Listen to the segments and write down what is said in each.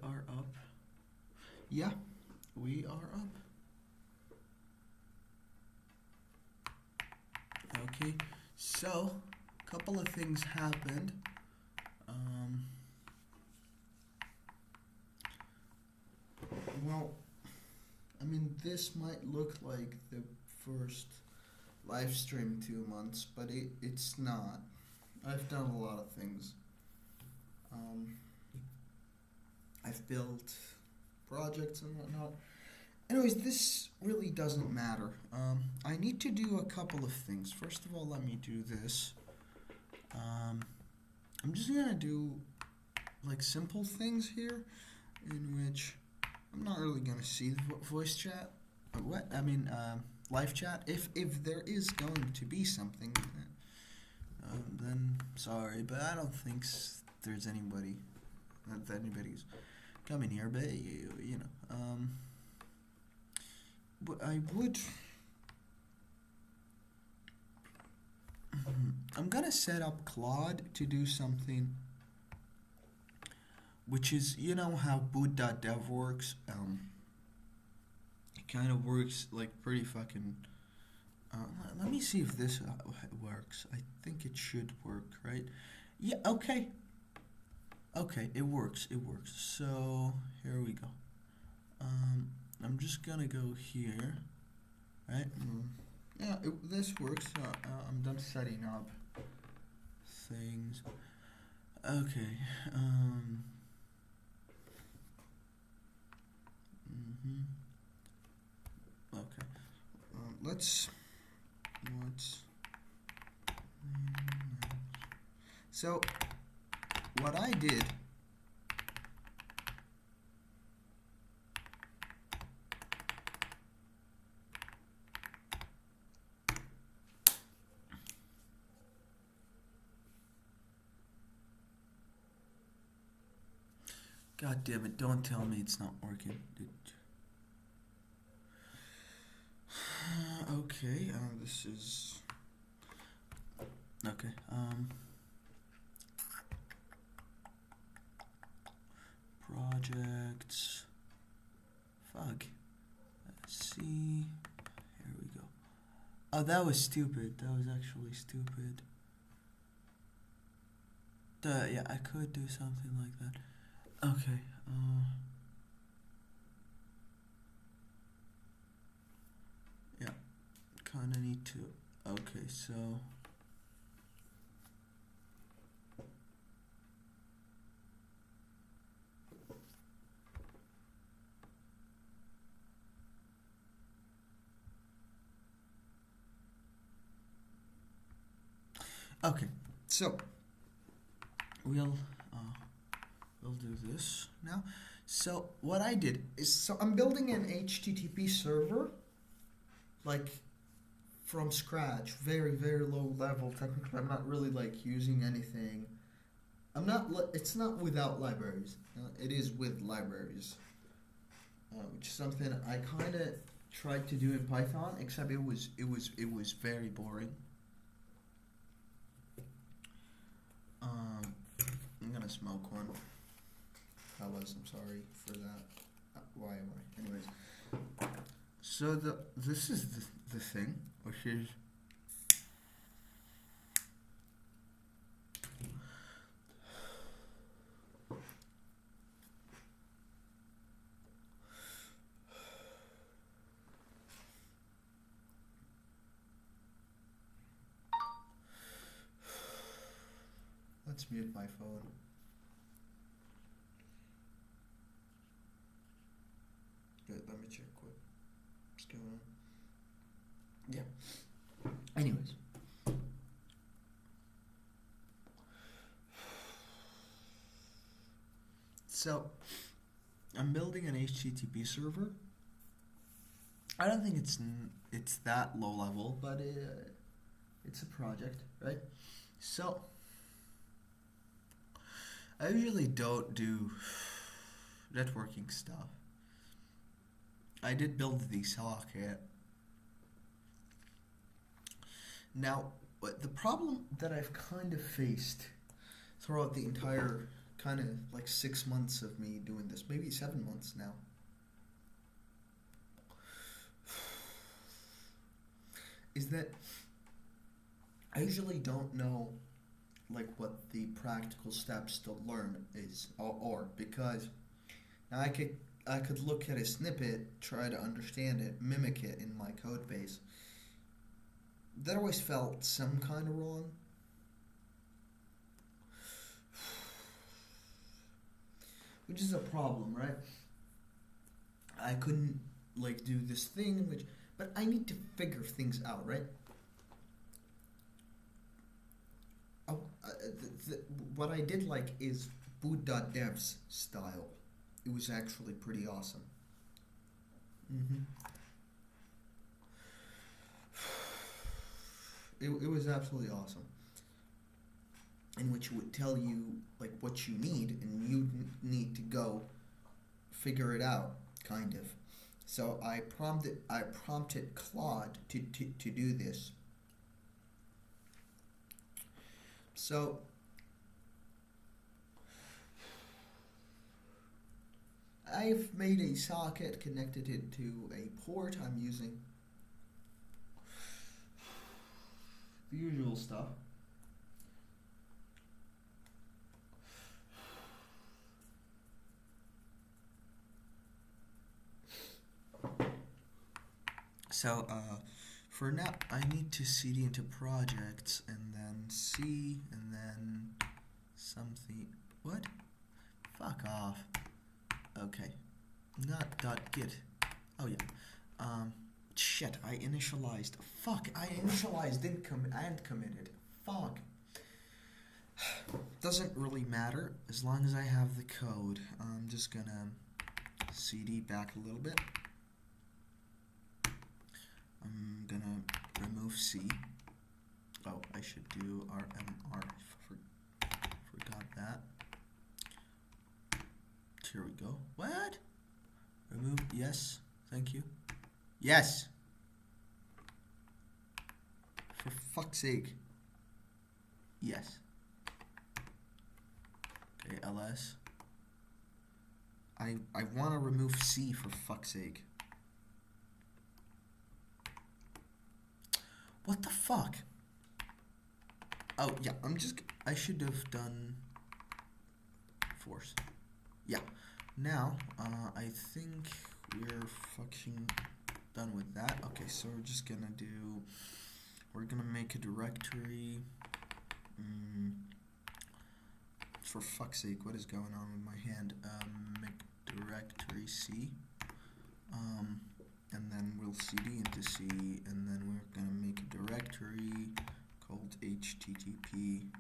are up. Yeah, we are up. Okay, so a couple of things happened. Well, I mean, this might look like the first live stream 2 months, but it's not. I've done a lot of things. Um, I've built projects and whatnot. Anyways, this really doesn't matter. I need to do a couple of things. First of all, let me do this. I'm just gonna do like simple things here, in which I'm not really gonna see the voice chat. What I mean, live chat. If there is going to be something, then sorry, but I don't think there's anybody that anybody's coming here. But you know, but I would. I'm gonna set up Claude to do something, which is, you know how boot.dev works. It kind of works like pretty fucking. Let me see if this works. I think it should work, right? Yeah. Okay. Okay, it works. It works. So here we go. I'm just gonna go here, right? Yeah, this works. I'm done setting up things. Okay. Okay. Let's. So, what I did. God damn it, don't tell me it's not working. Okay, this is... Okay, projects... Fuck. Let's see... Here we go. Oh, that was stupid. That was actually stupid. Yeah, I could do something like that. Okay, yeah, kinda need to, okay, so, okay, so, we'll do this now. So what I did is, so I'm building an HTTP server, like from scratch, very, very low level. Technically, I'm not really like using anything. It's not without libraries. It is with libraries, which is something I kind of tried to do in Python, except it was very boring. I'm gonna smoke one. Fellas, I'm sorry for that. Why am I? Anyways, so this is the thing, which is let's mute my phone. Good, let me check what's going on. Yeah. Anyways. So, I'm building an HTTP server. I don't think it's that low level, but it's a project, right? So, I usually don't do networking stuff. I did build the socket. Now, the problem that I've kind of faced throughout the entire kind of like 6 months of me doing this, maybe 7 months now. Is that I usually don't know like what the practical steps to learn is or because now I could look at a snippet, try to understand it, mimic it in my code base. That always felt some kind of wrong. Which is a problem, right? I couldn't like do this thing but I need to figure things out, right? Oh, what I did like is boot.dev's style. It was actually pretty awesome. It was absolutely awesome. In which it would tell you like what you need, and you need to go figure it out, kind of. So I prompted Claude to do this. So I've made a socket, connected it to a port. I'm using the usual stuff. So for now, I need to cd into projects and then C and then something. What? Fuck off. Okay. Not .git. Oh yeah. Shit. I initialized. Fuck. I initialized and committed. Fuck. Doesn't really matter as long as I have the code. I'm just gonna cd back a little bit. I'm gonna remove C. Oh, I should do RMR. Forgot that. Here we go. What? Remove. Yes. Thank you. Yes. For fuck's sake. Yes. Okay, ls. I want to remove C for fuck's sake. What the fuck? Oh, yeah, I should have done force. Yeah. Now, I think we're fucking done with that. Okay, so we're gonna make a directory. For fuck's sake, what is going on with my hand? Make directory C. And then we'll cd into C, and then we're gonna make a directory called http,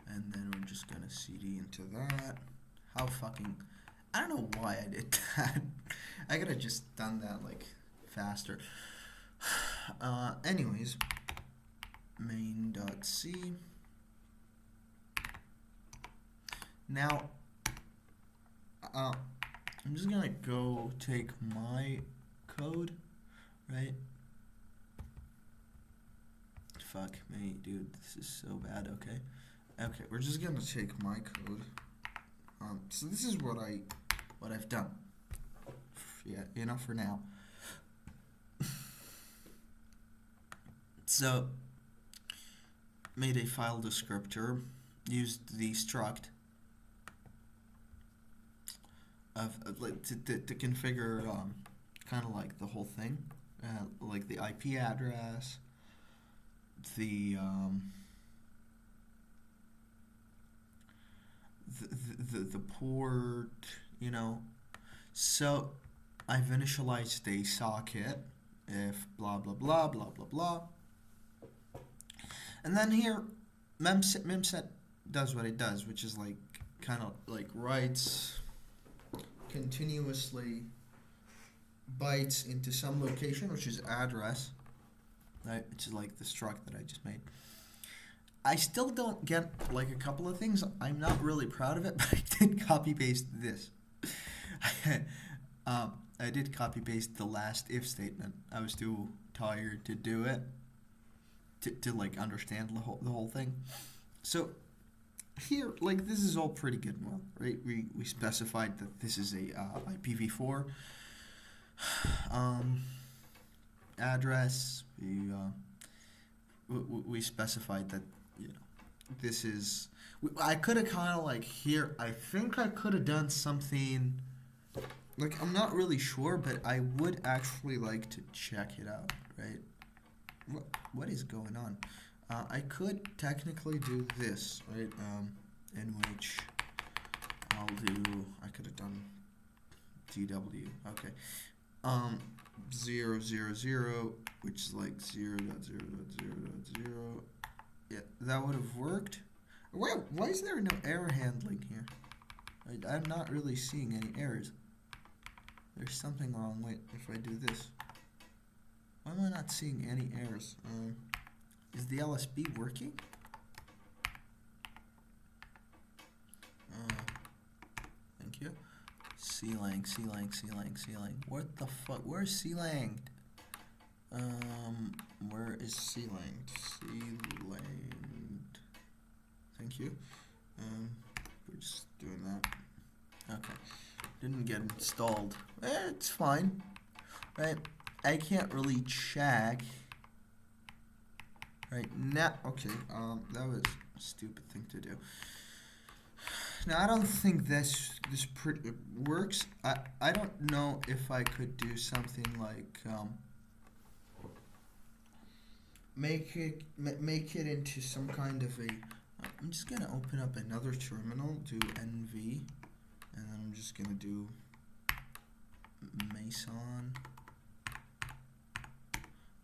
and then we're just gonna cd into that. How fucking, I don't know why I did that. I could have just done that like faster. Anyways, main.c. Now, I'm just gonna go take my code, right? Fuck me, dude, this is so bad. Okay, we're just gonna take my code. So this is what I've done. Yeah, for now. So, made a file descriptor, used the struct of like to configure kind of like the whole thing, like the IP address, the port, you know. So I've initialized a socket if blah blah blah blah blah blah, and then here memset does what it does, which is like kind of like writes continuously bytes into some location, which is address, right? Which is like the struct that I just made. I still don't get like a couple of things. I'm not really proud of it, but I did copy paste this. I did copy paste the last if statement. I was too tired to do it, to like understand the whole thing. So here, like, this is all pretty good, well, right? We specified that this is a IPv4 address. We specified that, you know, this is. I could have kind of like here. I think I could have done something. Like, I'm not really sure, but I would actually like to check it out, right? What is going on? I could technically do this, right? In which I could have done DW, okay. 0, 0, 0, which is like 0, 0, 0, 0, 0. Yeah, that would have worked. Why is there no error handling here? I'm not really seeing any errors. There's something wrong. Wait, if I do this. Why am I not seeing any errors? Is the LSB working? Thank you. C-lang. What the fuck? Where's C-lang? Where is C-lang? C-lang. Thank you. We're just doing that. Okay. Didn't get installed. It's fine. Right? I can't really check. Right now, okay. That was a stupid thing to do. Now, I don't think this works. I don't know if I could do something like make it into some kind of a. I'm just gonna open up another terminal, do NV, and then I'm just gonna do Meson,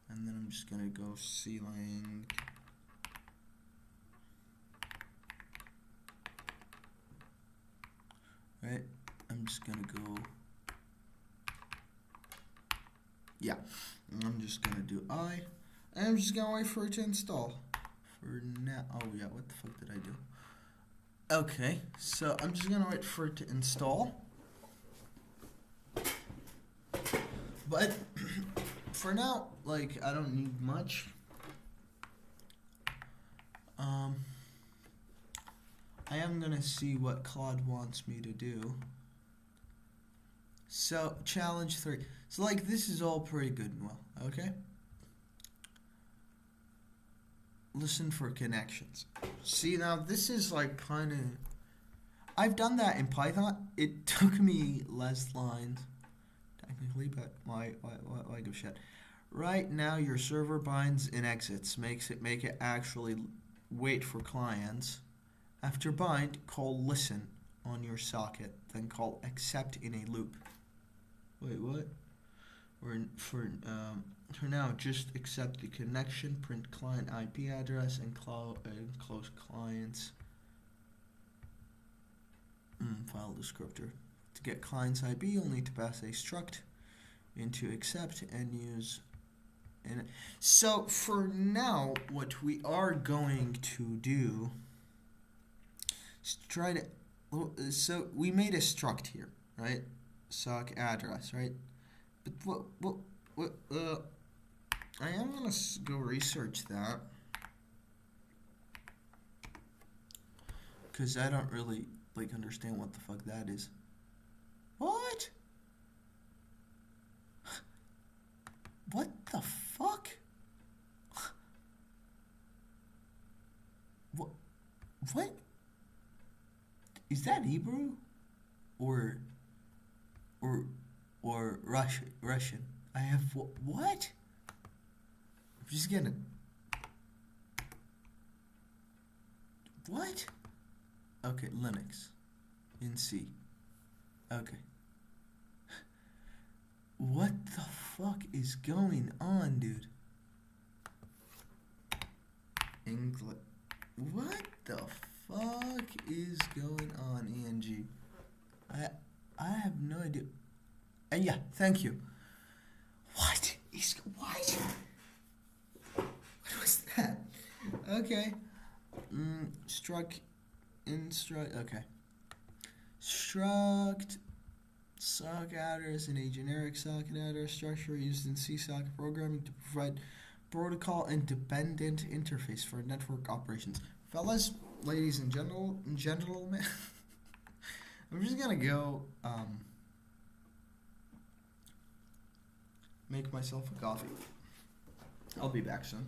and then I'm just gonna go C-lang. Right, I'm just gonna go. Yeah, I'm just gonna do I, and I'm just gonna wait for it to install. For now, oh yeah, what the fuck did I do? Okay, so I'm just gonna wait for it to install. But for now, like, I don't need much. I am gonna see what Claude wants me to do. So, challenge 3. So, like, this is all pretty good and well, okay? Listen for connections. See, now, this is, like, kind of... I've done that in Python. It took me less lines, technically, but why give a shit? Right now, your server binds and exits. Make it actually wait for clients. After bind, call listen on your socket, then call accept in a loop. Wait, what? For now, just accept the connection, print client IP address, and close clients. File descriptor. To get client's IP, you'll need to pass a struct into accept and use. So for now, what we are going to do is try to. So we made a struct here, right? Sock address, right? But what? I am gonna go research that because I don't really understand what the fuck that is. What? What the fuck? What? Is that Hebrew? Or Russian? I have what? I'm just gonna. What? Okay, Linux. In C. Okay. What the fuck is going on, dude? English. What the fuck is going on, ENG? I have no idea. And yeah, thank you. What was that? Okay. Struct. Okay. Struct sock address in a generic socket address structure used in C-socket programming to provide protocol independent interface for network operations. Fellas, ladies and gentlemen, I'm just gonna go make myself a coffee. I'll be back soon.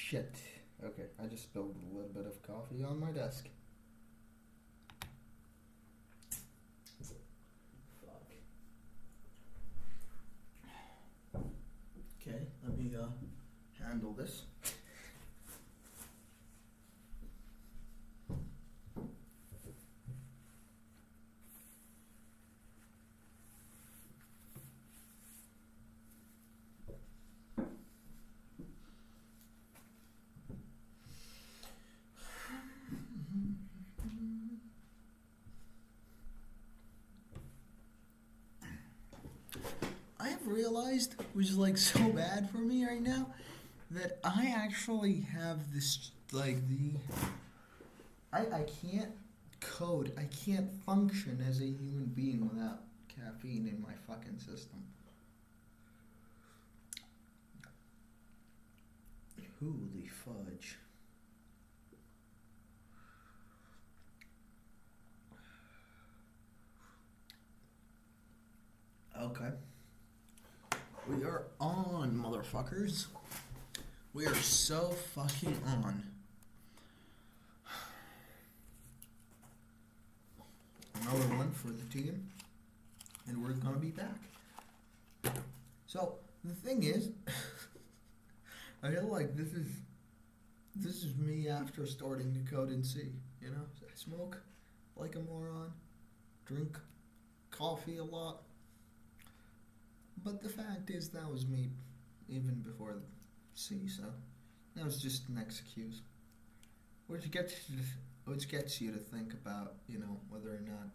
Shit. Okay, I just spilled a little bit of coffee on my desk. Fuck. Okay, let me handle this. I have realized, which is like so bad for me right now, that I actually have this, like, I can't code, I can't function as a human being without caffeine in my fucking system. Holy fudge. Okay. We are on, motherfuckers. We are so fucking on. Another one for the team. And we're gonna be back. So, the thing is, I feel like this is me after starting to code in C. You know? I smoke like a moron. Drink coffee a lot. But the fact is, that was me even before C, so that was just an excuse. Which gets you to think about, you know, whether or not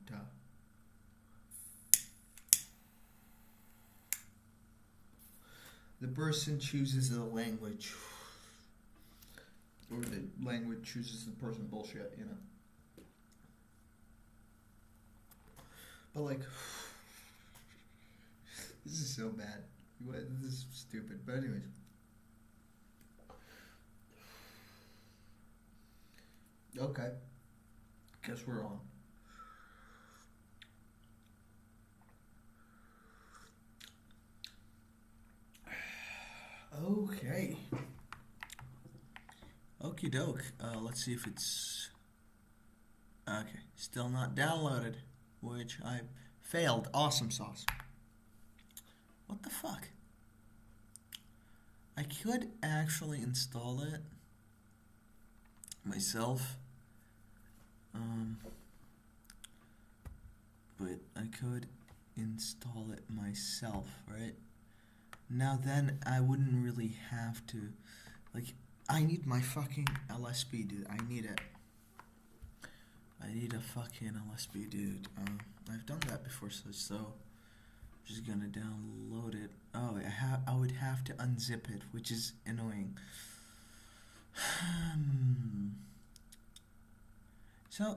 the person chooses the language, or the language chooses the person. Bullshit, you know. But like, this is so bad. This is stupid. But anyways. Okay. Guess we're on. Okay. Okie doke. Let's see if it's... Okay, still not downloaded, which I failed. Awesome sauce. What the fuck? I could actually install it myself. But I could install it myself, right? Now then, I wouldn't really have to, like, I need my fucking LSP, dude. I need it. I need a fucking LSP, dude. I've done that before, so I'm just gonna download it. Oh, I would have to unzip it, which is annoying. So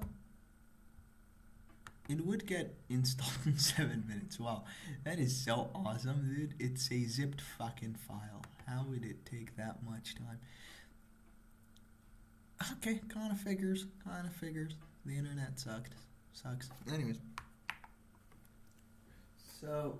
it would get installed in 7 minutes. Wow, that is so awesome, dude. It's a zipped fucking file. How would it take that much time? Okay, kind of figures. The internet sucks. Anyways. So...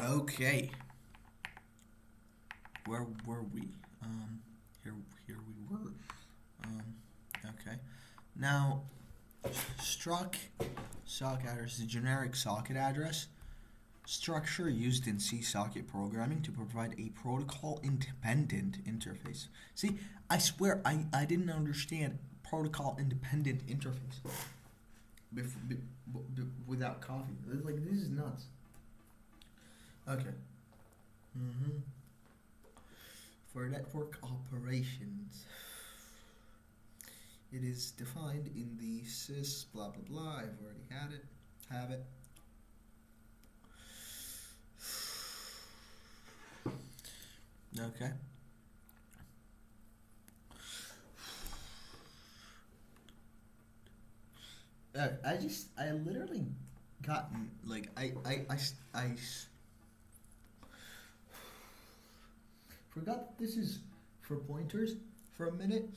Okay. Where were we? Here we were. Okay. Now, struct socket address is a generic socket address structure used in C-socket programming to provide a protocol-independent interface. See, I swear I didn't understand protocol-independent interface without coffee. Like, this is nuts. Okay. For network operations, it is defined in the sys blah blah blah. I've already had it. Have it. Okay. I literally gotten, like, I forgot this is for pointers for a minute.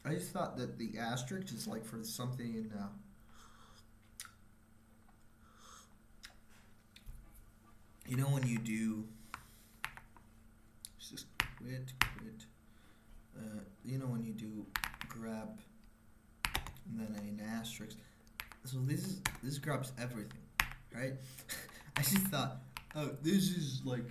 I just thought that the asterisk is like for something in you know when you do just quit you know when you do grab and then an asterisk, so this grabs everything, right? I just thought, oh, this is like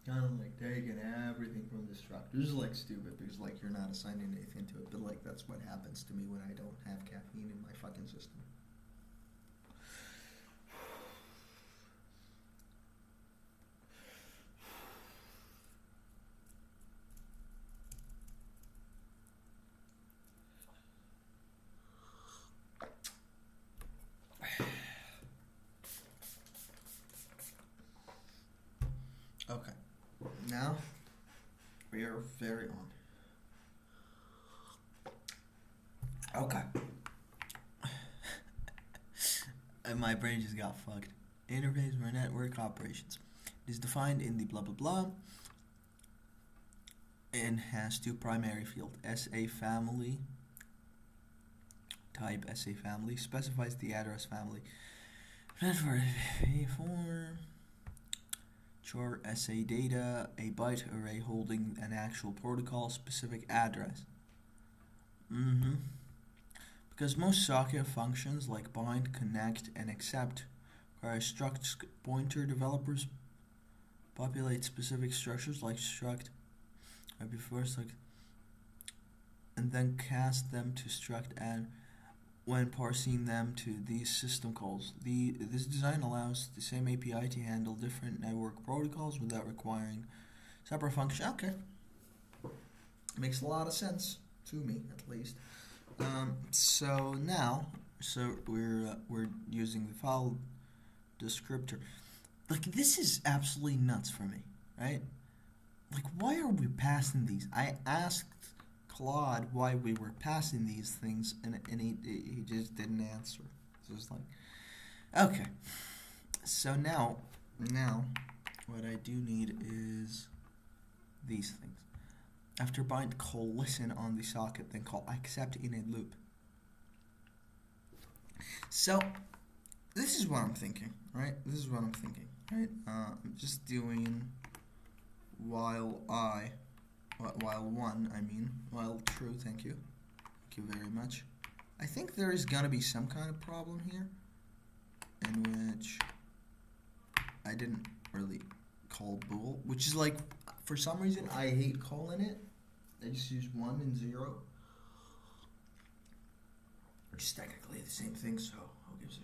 kind of like taking everything from the structure. This is like stupid because like you're not assigning anything to it, but like that's what happens to me when I don't have caffeine in my fucking system. Okay, now we are very on. Okay. And my brain just got fucked. Interface for network operations. It is defined in the blah blah blah and has two primary fields. SA family, type SA family, specifies the address family. Network A4. Char SA data, a byte array holding an actual protocol specific address. Because most socket functions like bind, connect, and accept require struct pointer developers populate specific structures like struct before struct and then cast them to struct and when parsing them to these system calls. This design allows the same API to handle different network protocols without requiring separate functions. Okay. Makes a lot of sense to me, at least. So now, we're using the file descriptor. Like, this is absolutely nuts for me, right? Like, why are we passing these? I asked Claude why we were passing these things, and he just didn't answer. So it's like, okay. So now, what I do need is these things. After bind, call listen on the socket, then call accept in a loop. So, this is what I'm thinking, right? I'm just doing while true, thank you very much. I think there is gonna be some kind of problem here in which I didn't really call bool, which is like, for some reason I hate calling it. I just use 1 and 0, which is technically the same thing, so who gives a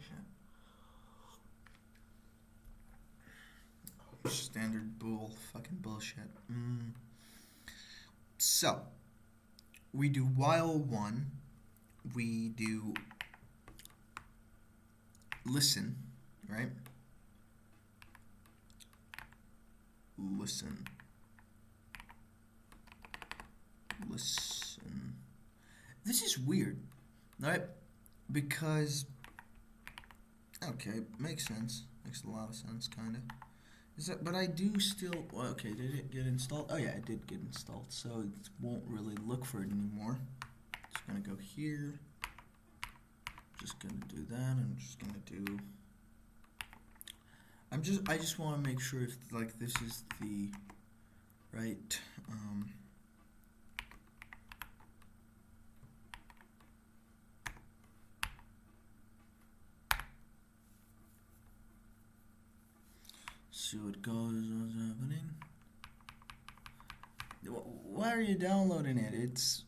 shit? Standard bool, fucking bullshit. So, we do while 1, we do listen, right? Listen. This is weird, right? Because, okay, makes sense. Makes a lot of sense, kind of. But I do still, well, okay, did it get installed? Oh yeah, it did get installed, so it won't really look for it anymore. Just gonna go here. Just gonna do that. I'm just gonna do. I just want to make sure if like this is the right. See what goes. What's happening? Why are you downloading it?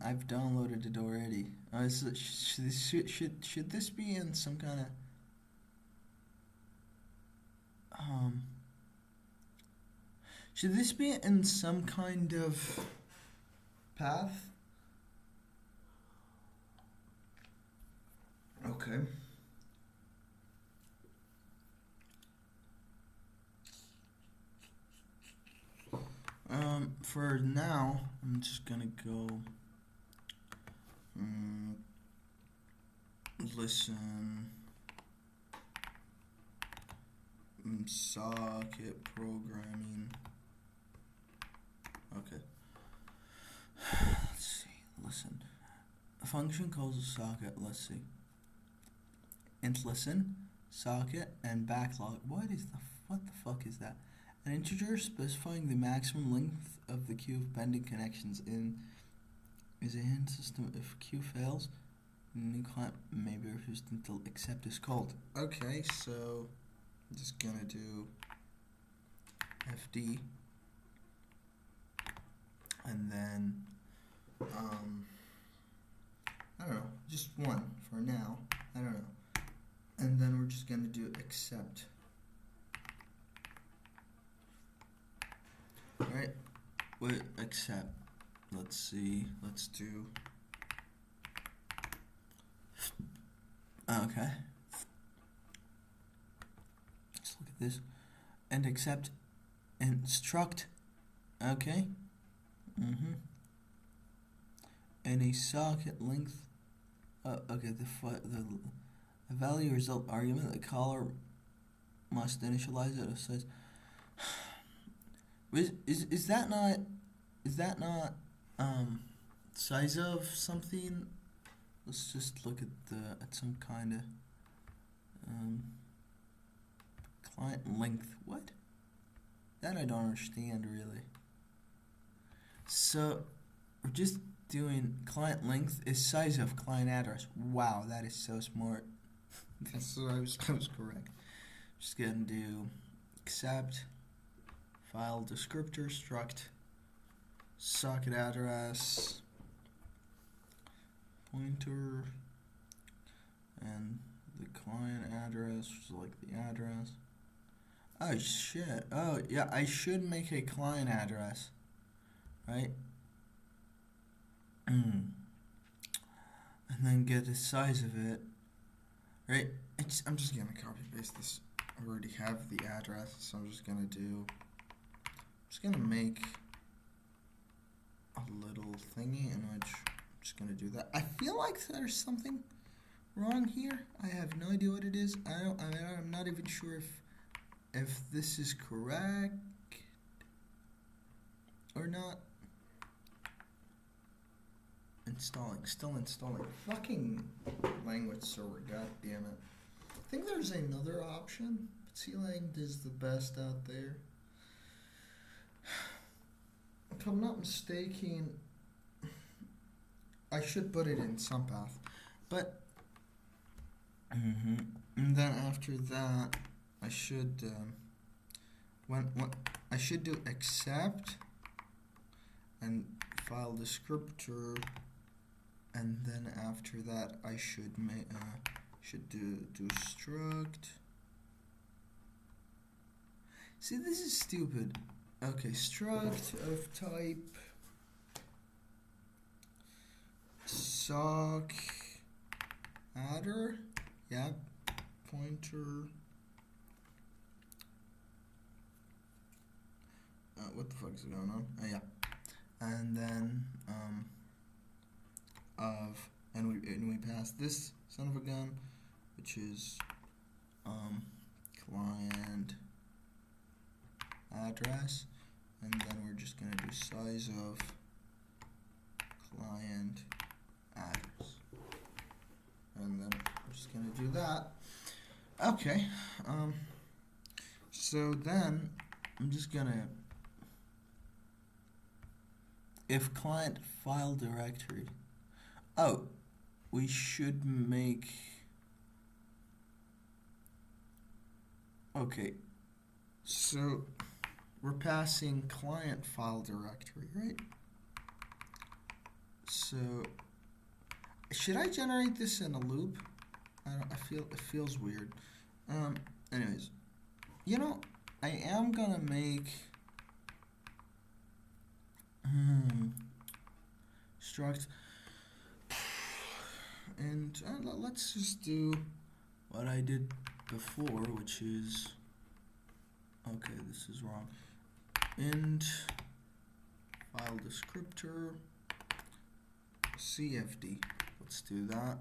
I've downloaded it already. Should this be in some kind of should this be in some kind of path? Okay. For now, I'm just gonna go listen socket programming. Okay. Let's see. Listen. A function calls a socket. Let's see. Int listen, socket, and backlog. What the fuck is that? An integer specifying the maximum length of the queue of pending connections is a hint system. If queue fails, new client may be refused until accept is called. Okay, so I'm just gonna do fd, and then I don't know, just 1 for now. I don't know, and then we're just gonna do accept. Alright, wait, accept. Let's see, let's do. Okay. Let's look at this. And accept instruct. Okay. And a socket length. Okay, the value result argument, the caller must initialize it. It says. Is that not size of something? Let's just look at some kind of client length. What? That I don't understand really. So we're just doing client length is size of client address. Wow, that is so smart. So I was correct. Just gonna do accept. File descriptor struct socket address pointer and the client address, which is like the address. Oh shit. Oh yeah, I should make a client address, right? And then get the size of it, right? I'm just gonna copy paste this. I already have the address, so I'm just gonna make a little thingy in which I'm just gonna do that. I feel like there's something wrong here? I have no idea what it is. I'm not even sure if this is correct or not. Still installing. Fucking language server, god damn it. I think there's another option, but C-Lang is the best out there. If I'm not mistaken, I should put it in SunPath, but and then after that, I should I should do accept and file descriptor, and then after that I should do struct. See, this is stupid. Okay, struct of type sock adder, yep, pointer. What the fuck is going on? Oh yeah, and then we pass this son of a gun, which is client address, and then we're just gonna do size of client address, and then we're just gonna do that. Okay, so then I'm just gonna, if client file directory, oh, we should make, okay, so we're passing client file directory, right? So should I generate this in a loop? I feel it feels weird. Anyways, you know, I am gonna make struct, and let's just do what I did before, which is, okay, this is wrong. Int file descriptor CFD. Let's do that.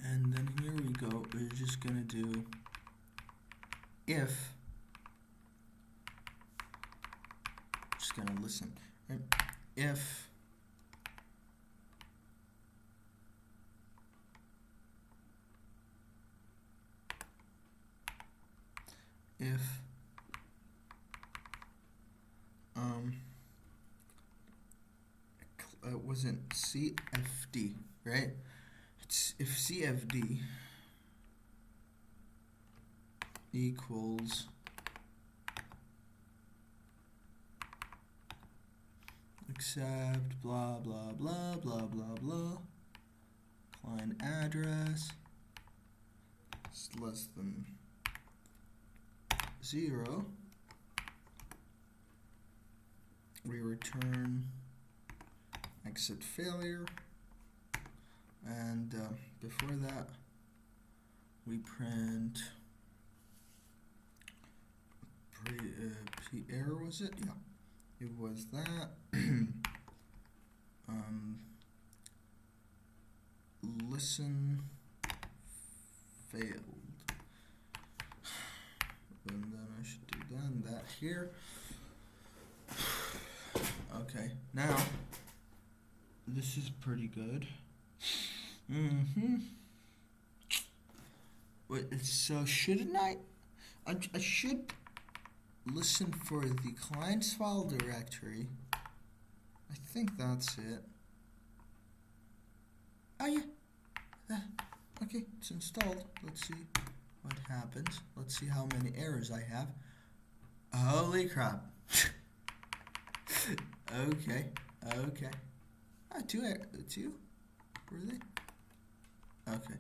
And then here we go. We're just gonna do if. Just gonna listen. And if wasn't CFD, right? It's if CFD equals accept blah blah blah blah blah blah, client address is less than 0, we return exit failure, and before that we print error, was it? Yeah, it was that. Listen failed, and then I should do that here. Okay, now this is pretty good. Wait, so shouldn't I should listen for the client's file directory. I think that's it. Oh yeah. Okay, it's installed. Let's see what happens. Let's see how many errors I have. Holy crap. Okay. Two, were they? Okay.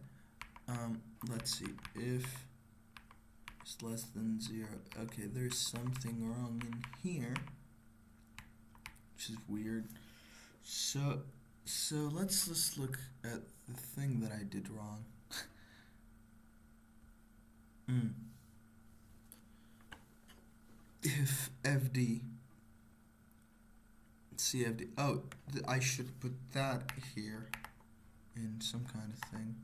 Let's see. If it's less than 0. Okay, there's something wrong in here, which is weird. So let's just look at the thing that I did wrong. If FD CFD, oh, I should put that here. in some kind of thing.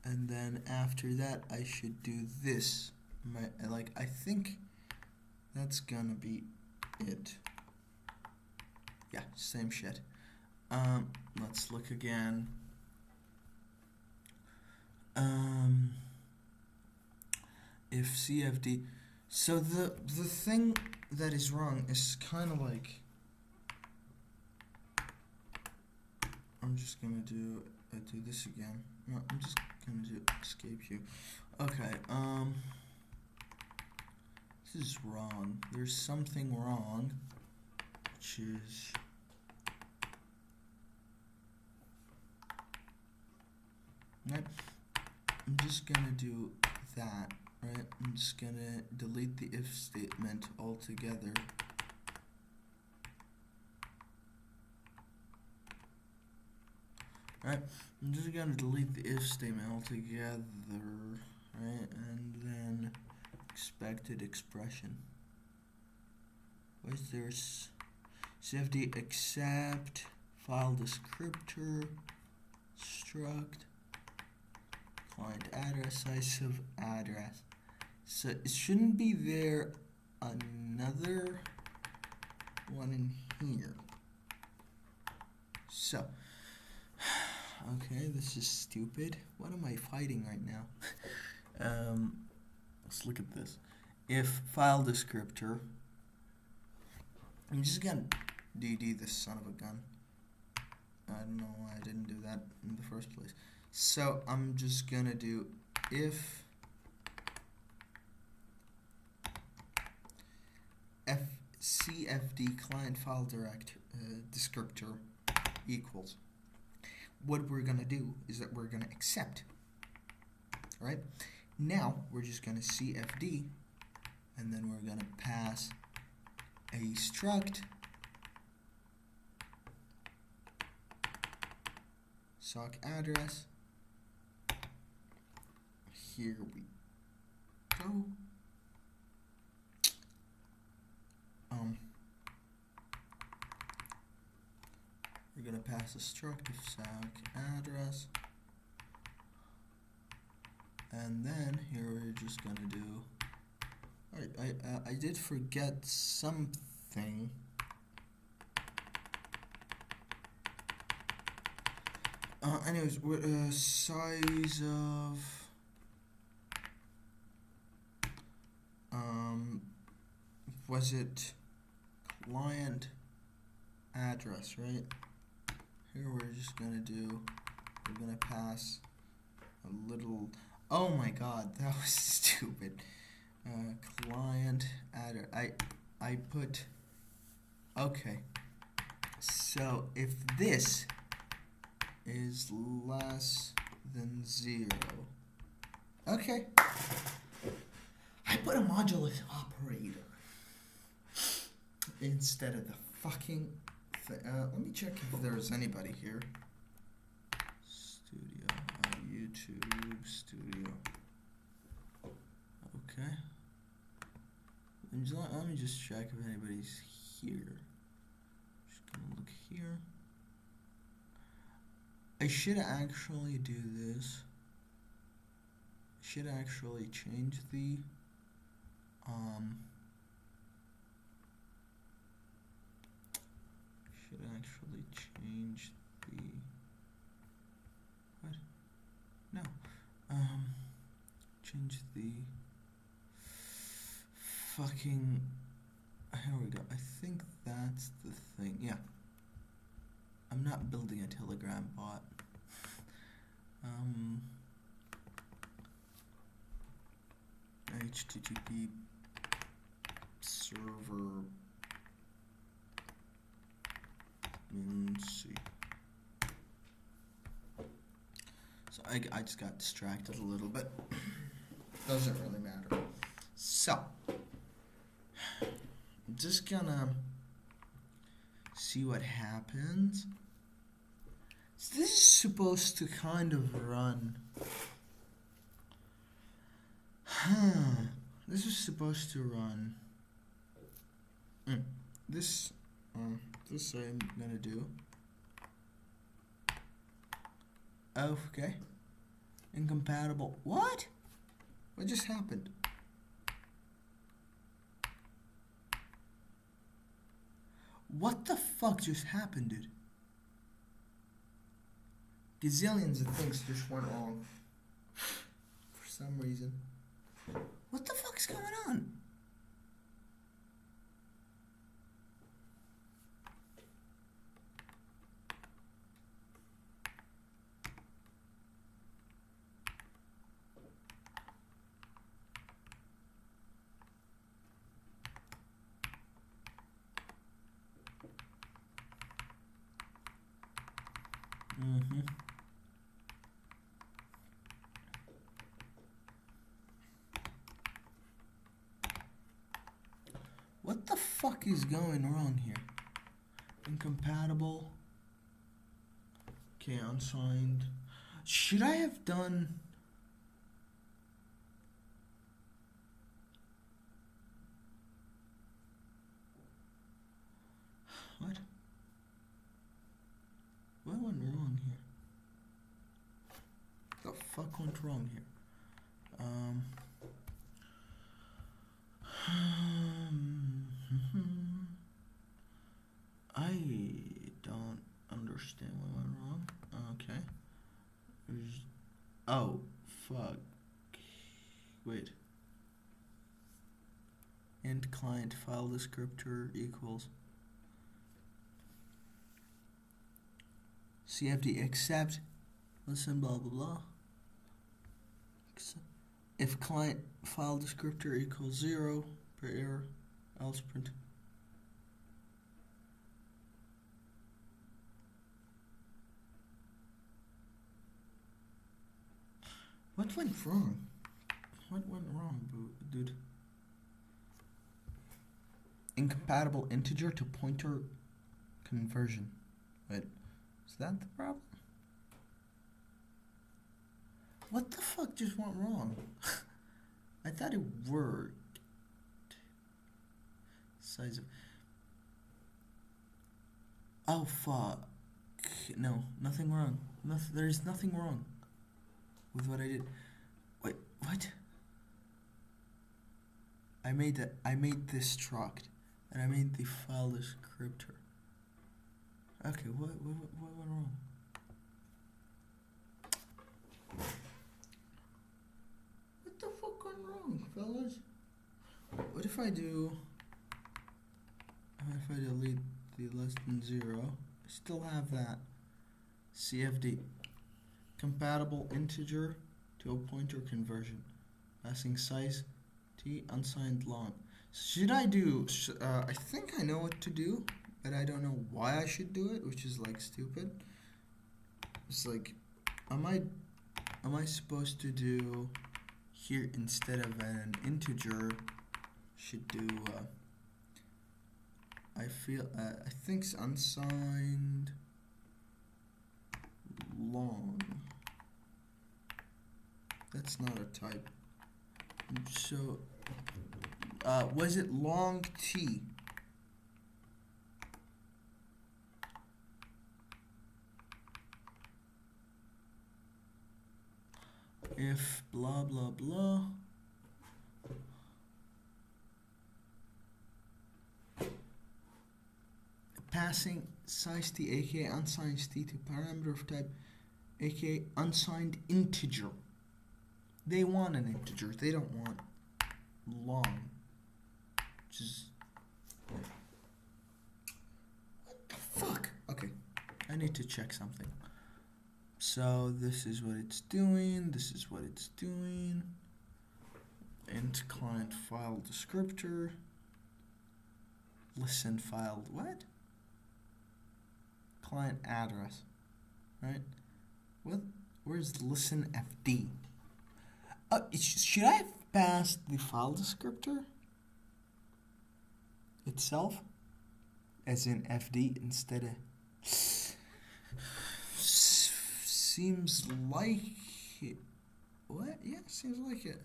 And then after that, I should do this. I think that's gonna be it. Yeah, same shit. Let's look again. If CFD, so the thing that is wrong is kind of like, I'm just gonna do this again. No, I'm just gonna do escape you. Okay, this is wrong. There's something wrong, which is right. I'm just gonna do that, right? I'm just gonna delete the if statement altogether. Right, I'm just gonna delete the if statement altogether, right? And then expected expression. Where's there? CFD accept file descriptor struct client address size of address. So it shouldn't be there another one in here. So okay, this is stupid. What am I fighting right now? Let's look at this. If file descriptor, I'm just gonna DD this son of a gun. I don't know why I didn't do that in the first place. So I'm just gonna do if CFD client file descriptor equals. What we're gonna do is that we're gonna accept. Right? Now we're just gonna CFD, and then we're gonna pass a struct sock address. Here we go. We're gonna pass a struct of sock address, and then here we're just gonna do. I did forget something. Anyways, size of was it client address, right? Here we're just gonna do, we're gonna pass a little, oh my god, that was stupid. Client address, I put, okay, so if this is less than 0, okay, I put a modulus operator instead of the fucking thing. Let me check if there's anybody here. Studio, YouTube Studio. Okay. Let me just check if anybody's here. Just gonna look here. I should actually do this. I should actually change the should actually change the what? No. Change the fucking, here we go. I think that's the thing. Yeah. I'm not building a Telegram bot. HTTP server C. So I just got distracted a little bit. Doesn't really matter. So I'm just gonna see what happens. So this is supposed to kind of run. This is supposed to run. This I'm gonna do. Okay. Incompatible. What? What just happened? What the fuck just happened, dude? Gazillions of things just went wrong. For some reason. What the fuck is going on? Mm-hmm. What the fuck is going wrong here? Incompatible. Okay, unsigned. Should I have done... What? What went wrong here? What the fuck went wrong here? I don't understand what went wrong. Okay. Oh, fuck. Wait. End client file descriptor equals CFD accept, listen, blah blah blah. If client file descriptor equals 0 per error, else print. What went wrong? What went wrong, dude? Incompatible integer to pointer conversion. Wait, is that the problem? What the fuck just went wrong? I thought it worked. Size of... Oh fuck. No, nothing wrong. There's nothing wrong with what I did. Wait, what? I made this struct, and I made the file descriptor. Okay, what went wrong? What the fuck went wrong, fellas? What if I do... If I delete the less than 0, I still have that. CFD. Compatible integer to a pointer conversion. Passing size t unsigned long. Should I do... I think I know what to do, but I don't know why I should do it, which is like stupid. It's like, am I supposed to do here instead of an integer? Should do... I think it's unsigned long. That's not a type. So, was it long t? If blah blah blah. Passing size t, aka unsigned t, to parameter of type, aka unsigned integer. They want an integer. They don't want long. Which is... What the fuck? Okay. I need to check something. So this is what it's doing. This is what it's doing. Int client file descriptor. Listen file. What? Client address. Right? What? Where's listen FD? Should I have passed the file descriptor itself as in FD instead of... Seems like it. What? Yeah, seems like it.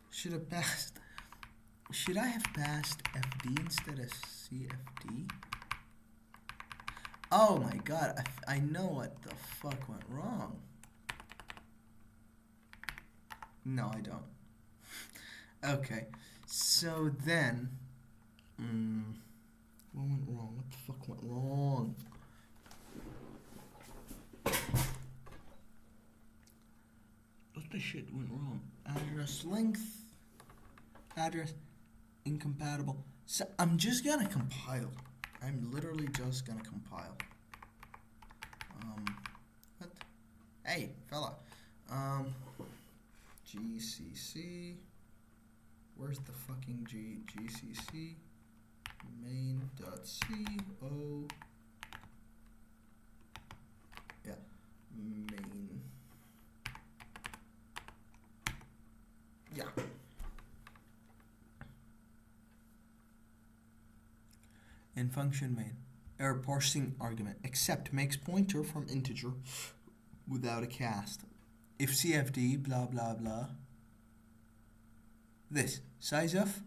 Should I have passed FD instead of CFD? Oh my god, I know what the fuck went wrong. No, I don't. Okay, so then, what went wrong? What the fuck went wrong? What the shit went wrong? Address length, address incompatible. So I'm just gonna compile. I'm literally just gonna compile. What? Hey, fella. GCC. Where's the fucking GCC? Main.co. Yeah, main. Yeah. In function main. Error parsing argument. Except makes pointer from integer without a cast. If CFD, blah blah blah. This. Size of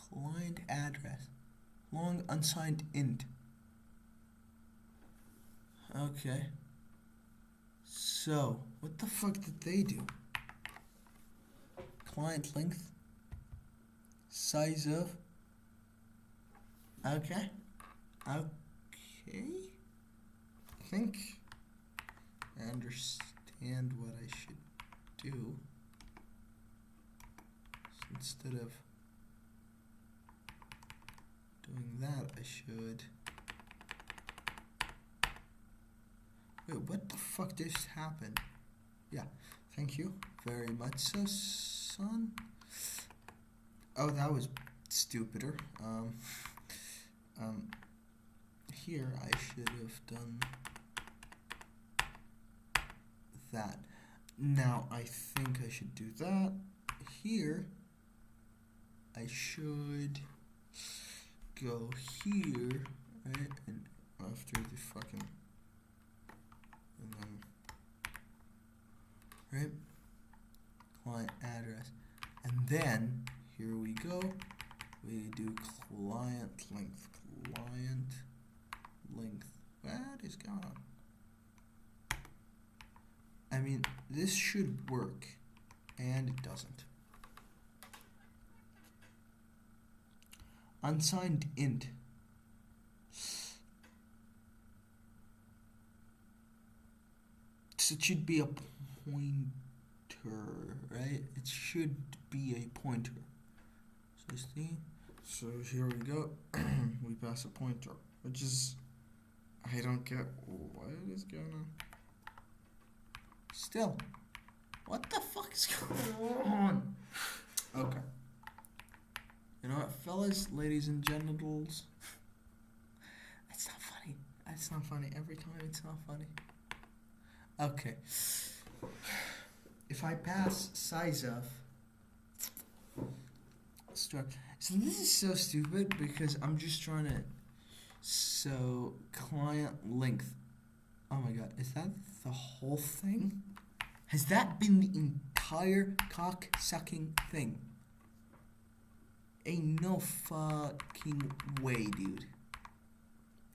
client address. Long unsigned int. Okay. So, what the fuck did they do? Client length. Size of. Okay. Okay. I think I understand what I should do. So instead of doing that, I should. Wait, what the fuck just happened? Yeah, thank you very much, so son. Oh, that was stupider. Here I should have done that. Now I think I should do that. Here I should go here, right? And after the fucking, and then, right? Client address. And then here we go. We do client length. Client length. What is going on? I mean, this should work, and it doesn't. Unsigned int. So it should be a pointer, right? It should be a pointer. So see. So here we go. We pass a pointer, which is, I don't get what is going on. Still, what the fuck is going on? Okay. You know what, fellas, ladies and genitals? It's not funny. It's not funny. Every time it's not funny. Okay. If I pass size of struct. So this is so stupid because I'm just trying to. So client length. Oh my god, is that the whole thing? Has that been the entire cock sucking thing? Ain't no fucking way, dude.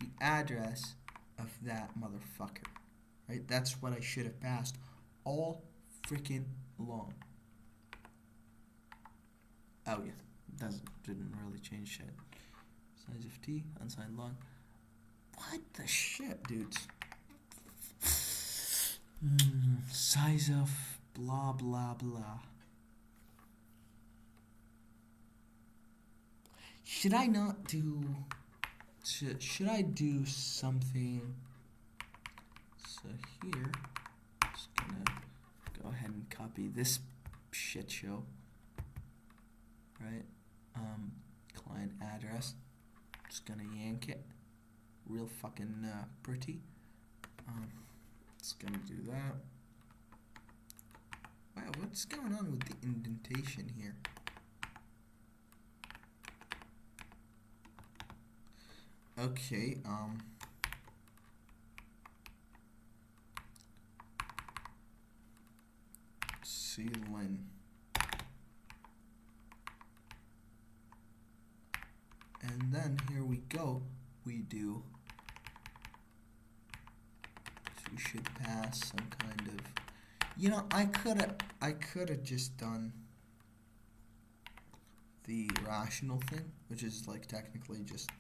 The address of that motherfucker. Right? That's what I should have passed all freaking along. Oh yeah. Didn't really change shit. Size of T, unsigned long. What the shit, dudes? Size of blah blah blah. Should I not do? Should I do something? So here, just gonna go ahead and copy this shit show. Right? Client address. Just gonna yank it. Real fucking pretty. Just gonna do that. Wow, what's going on with the indentation here? Okay, CLN. And then here we go. We do we should pass some kind of, you know, I could have just done the rational thing, which is like technically just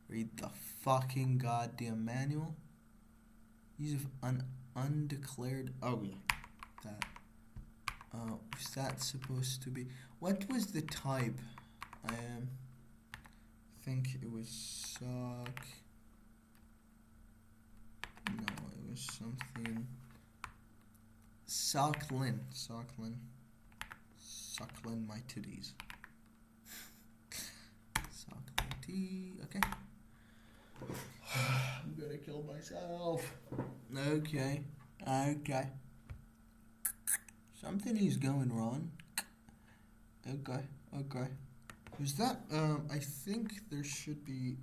read the fucking goddamn manual. Use of undeclared. Oh yeah, that. Was that supposed to be? What was the type? I think it was sock. No, it was something. Socklin, my titties. Socklin T. Okay. I'm gonna kill myself. Okay. Something is going wrong. Okay. Was that, I think there should be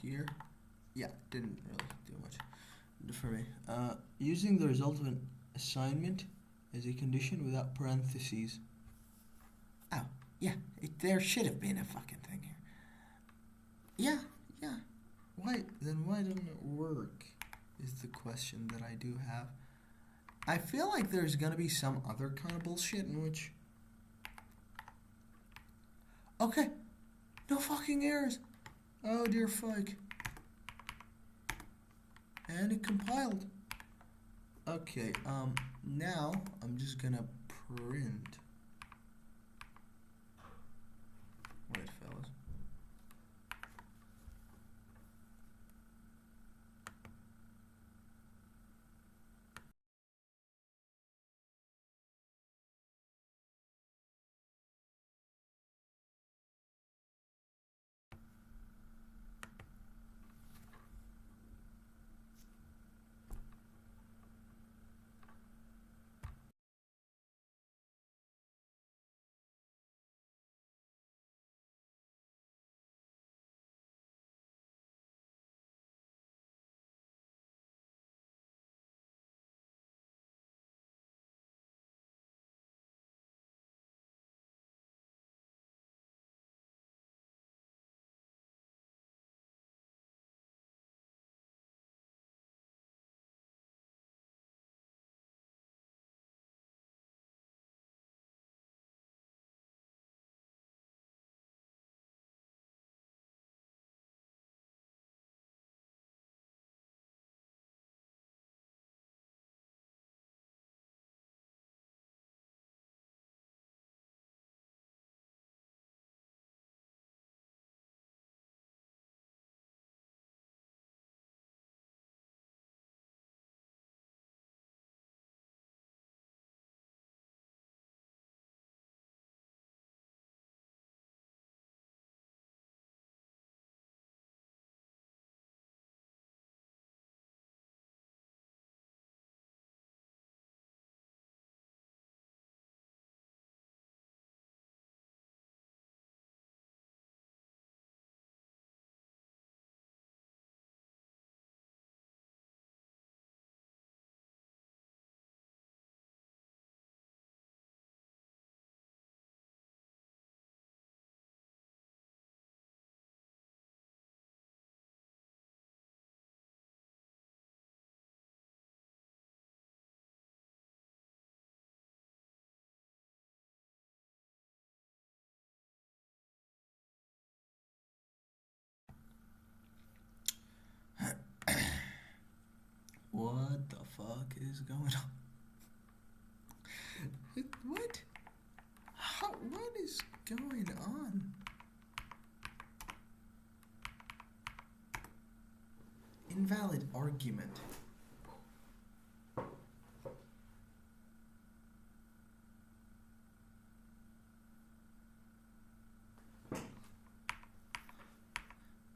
here. Yeah, didn't really do much for me. Using the result of an assignment as a condition without parentheses. Oh, yeah, there should have been a fucking thing here. Yeah. Why doesn't it work? Is the question that I do have. I feel like there's gonna be some other kind of bullshit in which. Okay, no fucking errors. Oh dear fuck. And it compiled. Okay, now I'm just gonna print. Wait, fellas. What the fuck is going on? What? What is going on? Invalid argument.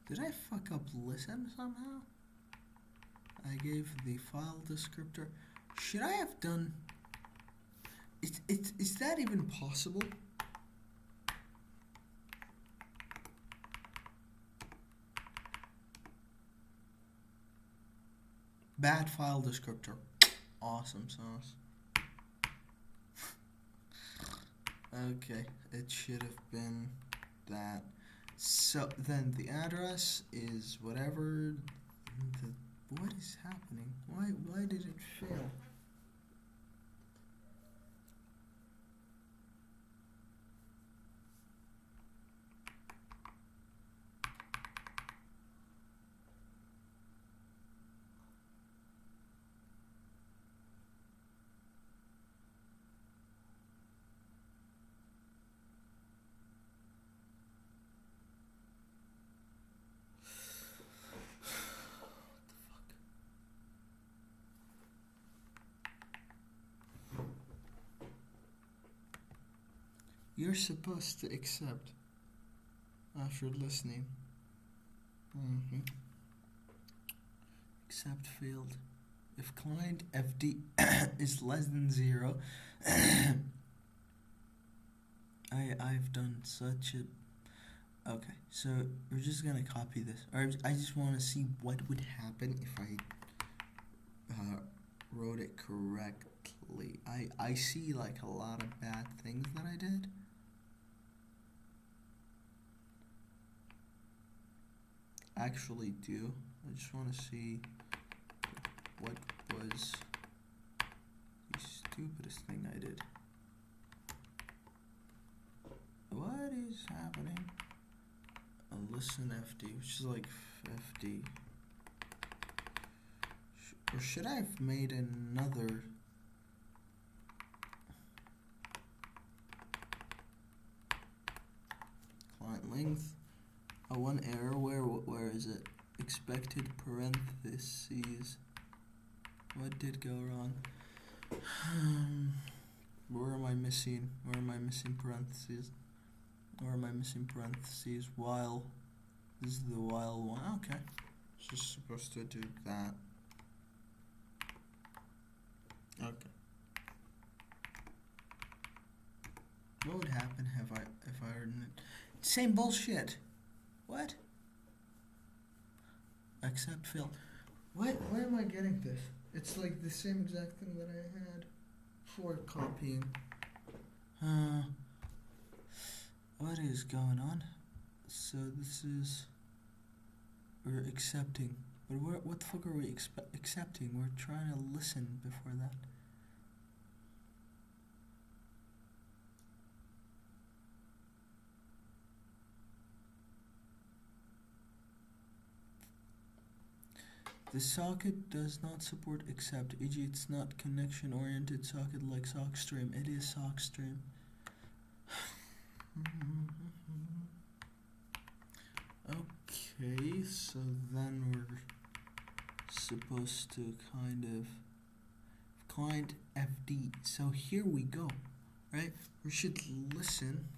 Did I fuck up listen somehow? I gave the file descriptor. Should I have done... Is that even possible? Bad file descriptor. Awesome sauce. Okay, it should have been that. So then the address is whatever the What is happening? Why did it fail? You're supposed to accept after listening. Accept failed. If client FD is less than 0, I've done such a... Okay, so we're just gonna copy this. Or I just want to see what would happen if I wrote it correctly. I see like a lot of bad things that I did. Actually do. I just want to see what was the stupidest thing I did. What is happening? A listen FD, which is like FD. Or should I have made another? Client length. Oh, one error. Where is it? Expected parentheses. What did go wrong? Where am I missing? Where am I missing parentheses? Where am I missing parentheses? While. This is the while one. Okay. It's just supposed to do that. Okay. What would happen if I written it? Same bullshit. What? Accept fail. Why am I getting this? It's like the same exact thing that I had for copying. What is going on? So this is... We're accepting. But what the fuck are we accepting? We're trying to listen before that. The socket does not support accept, e.g. it's not connection-oriented socket like SockStream. It is SockStream. Okay, so then we're supposed to kind of client FD. So here we go, right? We should listen.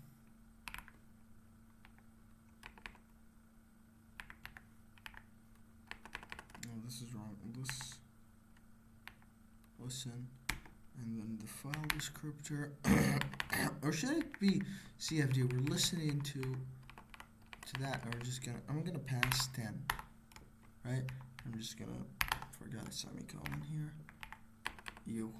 This is wrong. Listen, and then the file descriptor, or should it be CFD? We're listening to that. Or I'm gonna pass 10, right? I'm just gonna forgot a semicolon here. You.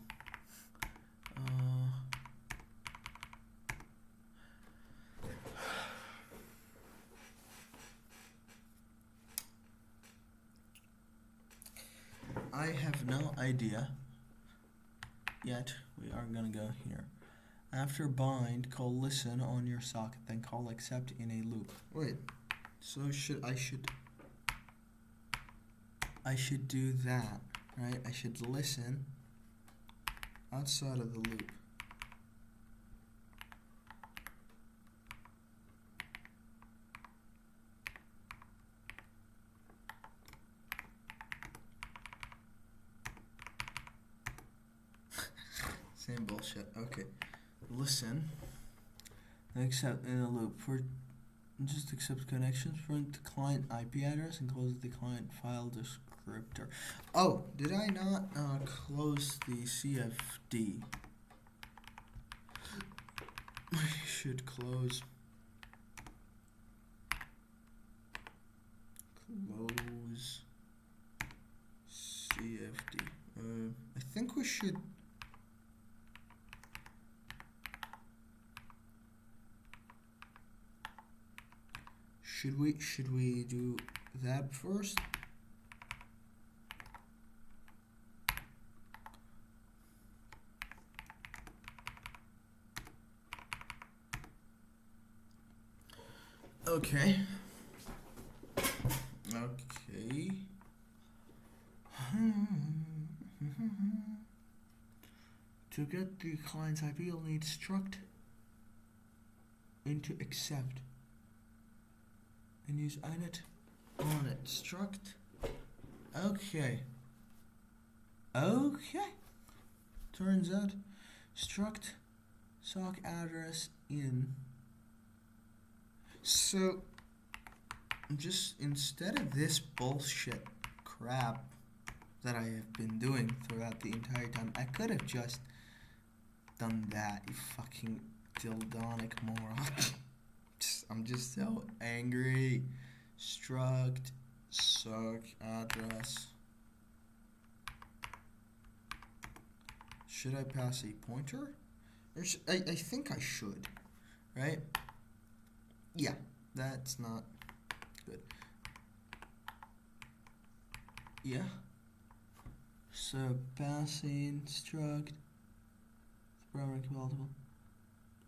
I have no idea yet. We are gonna go here. After bind, call listen on your socket, then call accept in a loop. Wait, so I should do that, right? I should listen outside of the loop. Same bullshit. Okay. Listen. Accept in a loop. Just accept connections. Print the client IP address and close the client file descriptor. Oh, did I not close the CFD? I should close. Close CFD. I think we should. Should we do that first? Okay. Okay. To get the client's IP, you'll need struct into accept and use inet on it. Struct. Okay. Okay. Turns out struct sock address in. So just instead of this bullshit crap that I have been doing throughout the entire time, I could have just done that, you fucking dildonic moron. I'm just so angry. Struct sock address. Should I pass a pointer? Or I think I should, right? Yeah, that's not good. Yeah. So passing struct primary multiple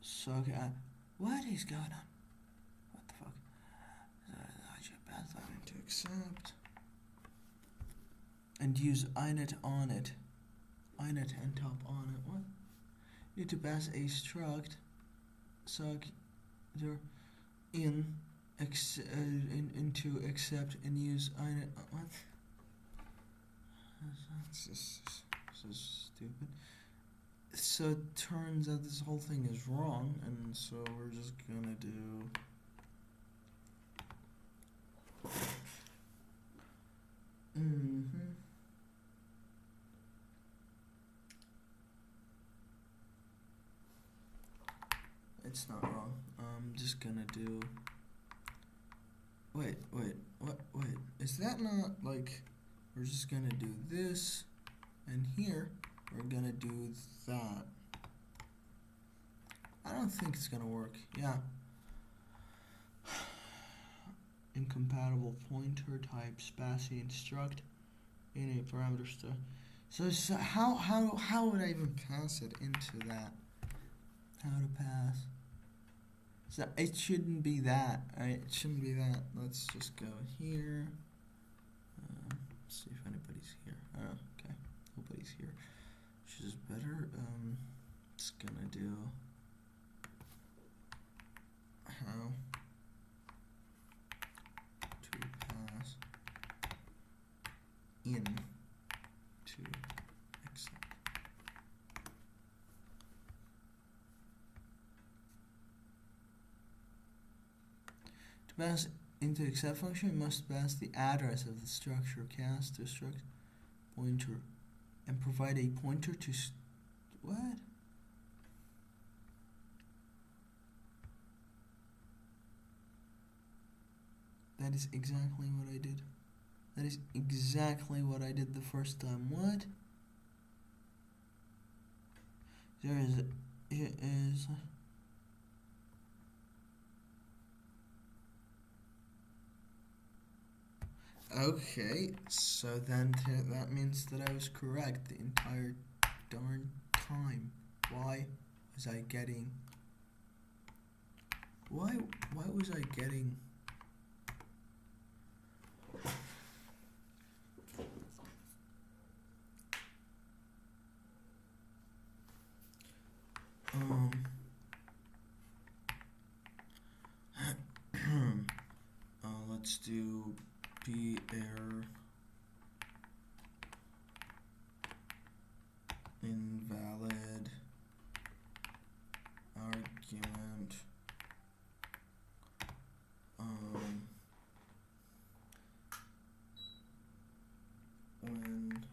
sock at what is going on? What the fuck? I should pass that into accept and use inet on it. Inet and top on it. What? You need to pass a struct sock into accept and use inet. What? This is stupid. So it turns out this whole thing is wrong, and so we're just gonna do It's not wrong. I'm just gonna do wait, is that not like we're just gonna do this, and here we're gonna do that. I don't think it's gonna work. Yeah. Incompatible pointer type spaCy instruct in a parameter store. So how would I even pass it into that? How to pass? So it shouldn't be that, right? It shouldn't be that. Let's just go here. See if anybody's here. Oh, okay. Nobody's here. Which is better. It's gonna do how to pass in to accept. To pass into accept function, must pass the address of the structure cast to struct pointer and provide a pointer to what? That is exactly what I did. That is exactly what I did the first time. What? It is. Okay, so then that means that I was correct the entire darn time. Why was I getting? Why was I getting? Let's do p error invalid argument when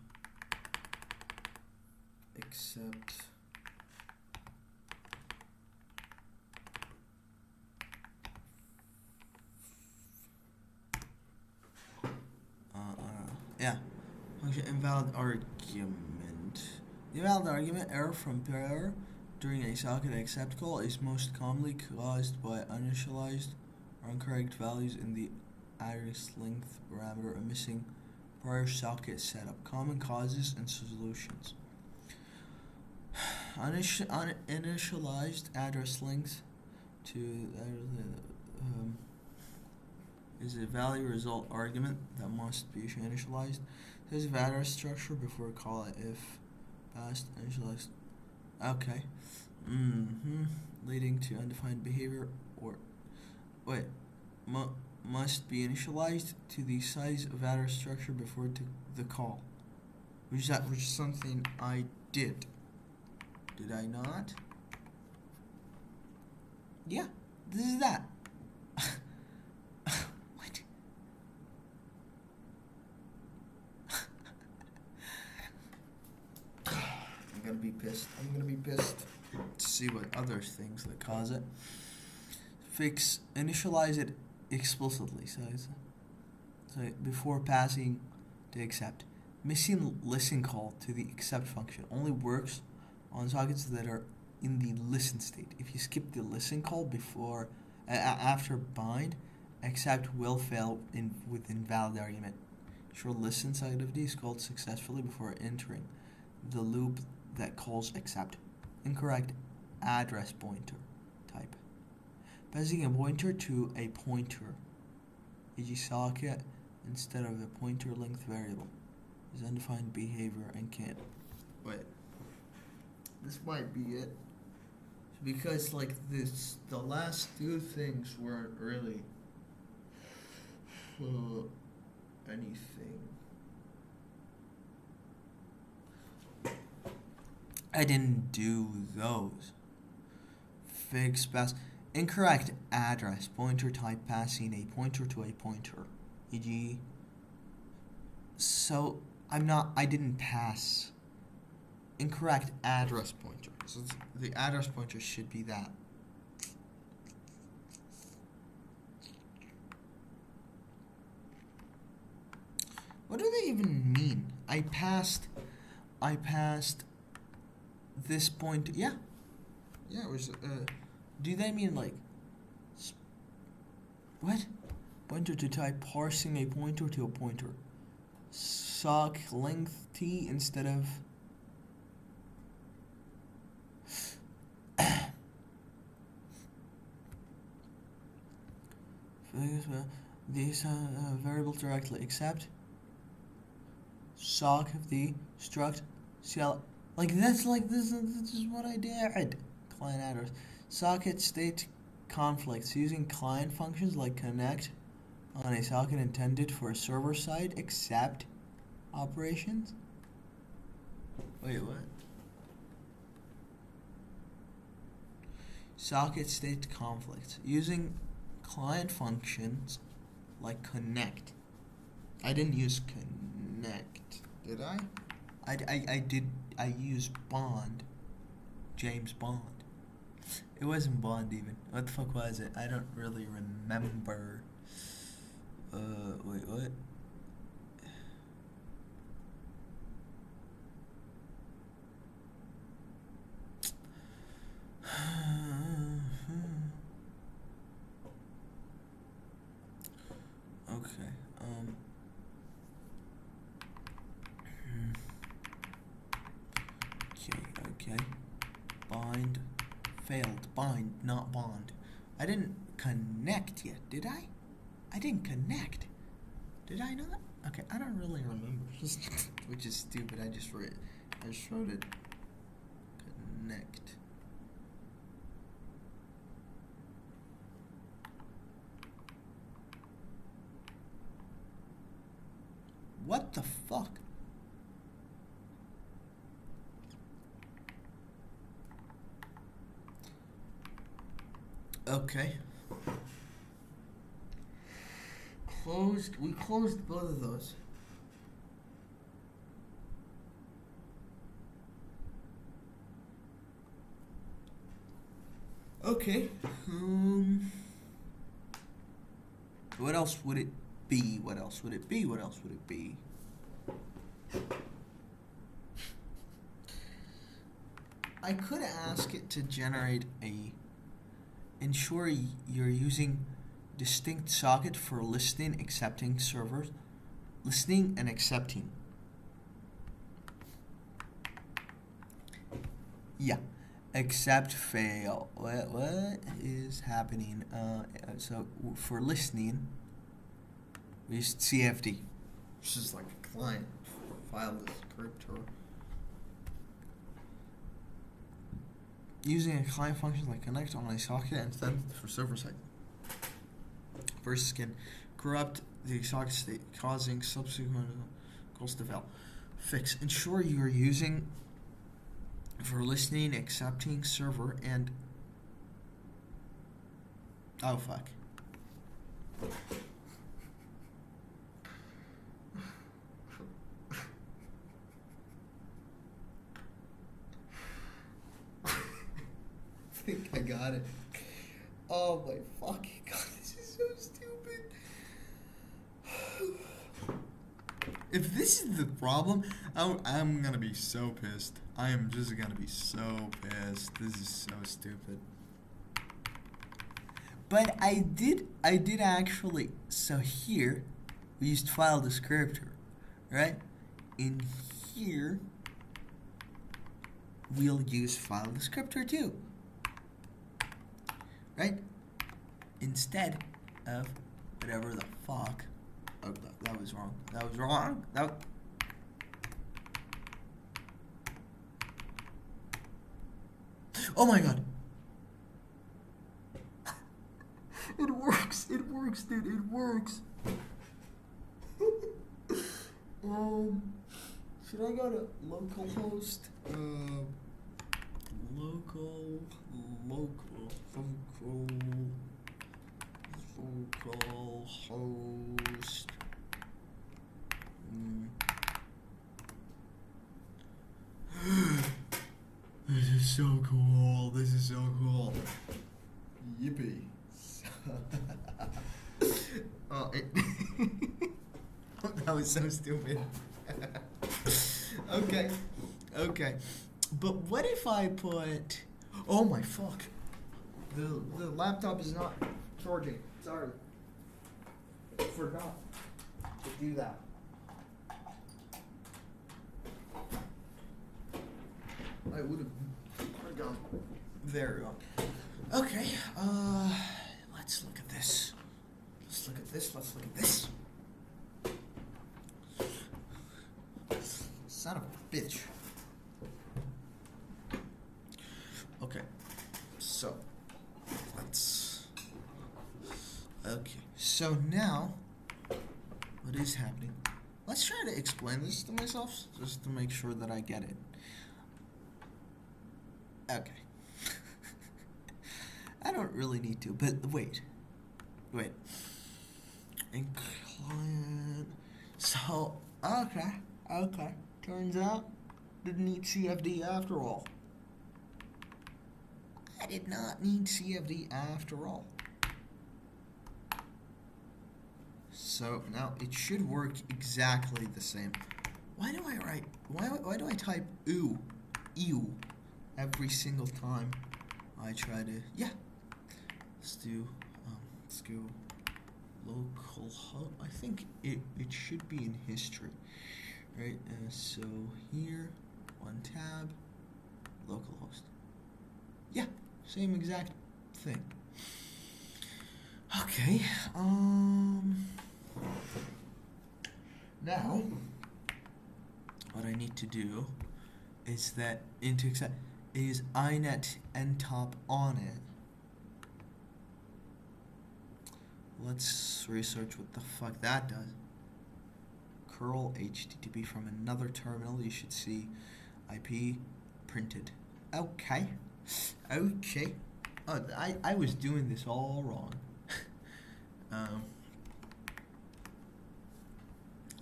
accept function invalid argument. The invalid argument error from pair during a socket accept call is most commonly caused by uninitialized or incorrect values in the address length parameter or missing prior socket setup. Common causes and solutions. Uninitialized address length to is a value result argument that must be initialized. There's a address structure before call it if past initialized. Okay. Leading to undefined behavior or wait must be initialized to the size of address structure before to the call. Which is something I did. Did I not? Yeah, this is that. What? I'm gonna be pissed. Let's see what other things that cause it. Initialize it explicitly. So before passing to accept. Missing listen call to the accept function only works on sockets that are in the listen state. If you skip the listen call before after bind, accept will fail with invalid argument. Ensure listen side of D is called successfully before entering the loop that calls accept. Incorrect address pointer type. Passing a pointer to a pointer, e.g. socket, instead of a pointer length variable is undefined behavior and can't. Wait. This might be it. Because like this, the last two things weren't really anything. I didn't do those. Fix pass. Incorrect address pointer type passing a pointer to a pointer, e.g. So I didn't pass. Incorrect address pointer. So the address pointer should be that. What do they even mean? I passed this point. Yeah, it was. Do they mean like? What? Pointer to type parsing a pointer to a pointer. Sock length T instead of. These variables directly accept. Sock of the struct CL. Like this is what I did. Client address. Socket state conflicts using client functions like connect on a socket intended for server side accept operations. Wait, what? Socket state conflicts using client functions like connect. I didn't use connect, did I? I did. I used Bond. James Bond. It wasn't Bond even. What the fuck was it? I don't really remember. Wait, what? Okay. Okay. Bind. Failed. Bind, not bond. I didn't connect yet, did I? I didn't connect. Did I not? Okay, I don't really remember. Which is stupid. I just wrote it. Connect. What the fuck? Okay. We closed both of those. Okay. What else would it be? I could ask it to generate ensure you're using distinct socket for listening, accepting servers. Listening and accepting. Yeah. Accept fail. What is happening? So for listening, We used CFD, which is like a client file descriptor. Using a client function like connect on a socket and send for server side. Versus can corrupt the socket state, causing subsequent calls to fail. Fix. Ensure you are using for listening, accepting server, and oh fuck. I think I got it. Oh my fucking god, this is so stupid. If this is the problem, I'm gonna be so pissed. I am just gonna be so pissed. This is so stupid. But I did actually, so here, we used file descriptor, right? In here, we'll use file descriptor too, right? Instead of whatever the fuck. Oh, that was wrong. That was wrong. Oh my god. It works. It works, dude. It works. Should I go to localhost? Localhost. This is so cool. This is so cool. Yippee. Oh, that was so stupid. Okay. But what if I put... Oh my fuck. The laptop is not charging. Sorry. Forgot to do that. I would have gone. There we go. Okay, let's look at this. Let's look at this. Son of a bitch. Okay, so so now what is happening? Let's try to explain this to myself just to make sure that I get it. Okay. I don't really need to, but wait. In client. So, okay. Turns out, didn't need CFD after all. I did not need CFD after all. So now it should work exactly the same. Why do I type ew every single time I try to, yeah. Let's go localhost. I think it should be in history, right? So here, one tab, localhost. Yeah, same exact thing. Okay, now, what I need to do is that is inet ntop on it. Let's research what the fuck that does. Curl HTTP from another terminal. You should see IP printed. Okay. Oh, I was doing this all wrong.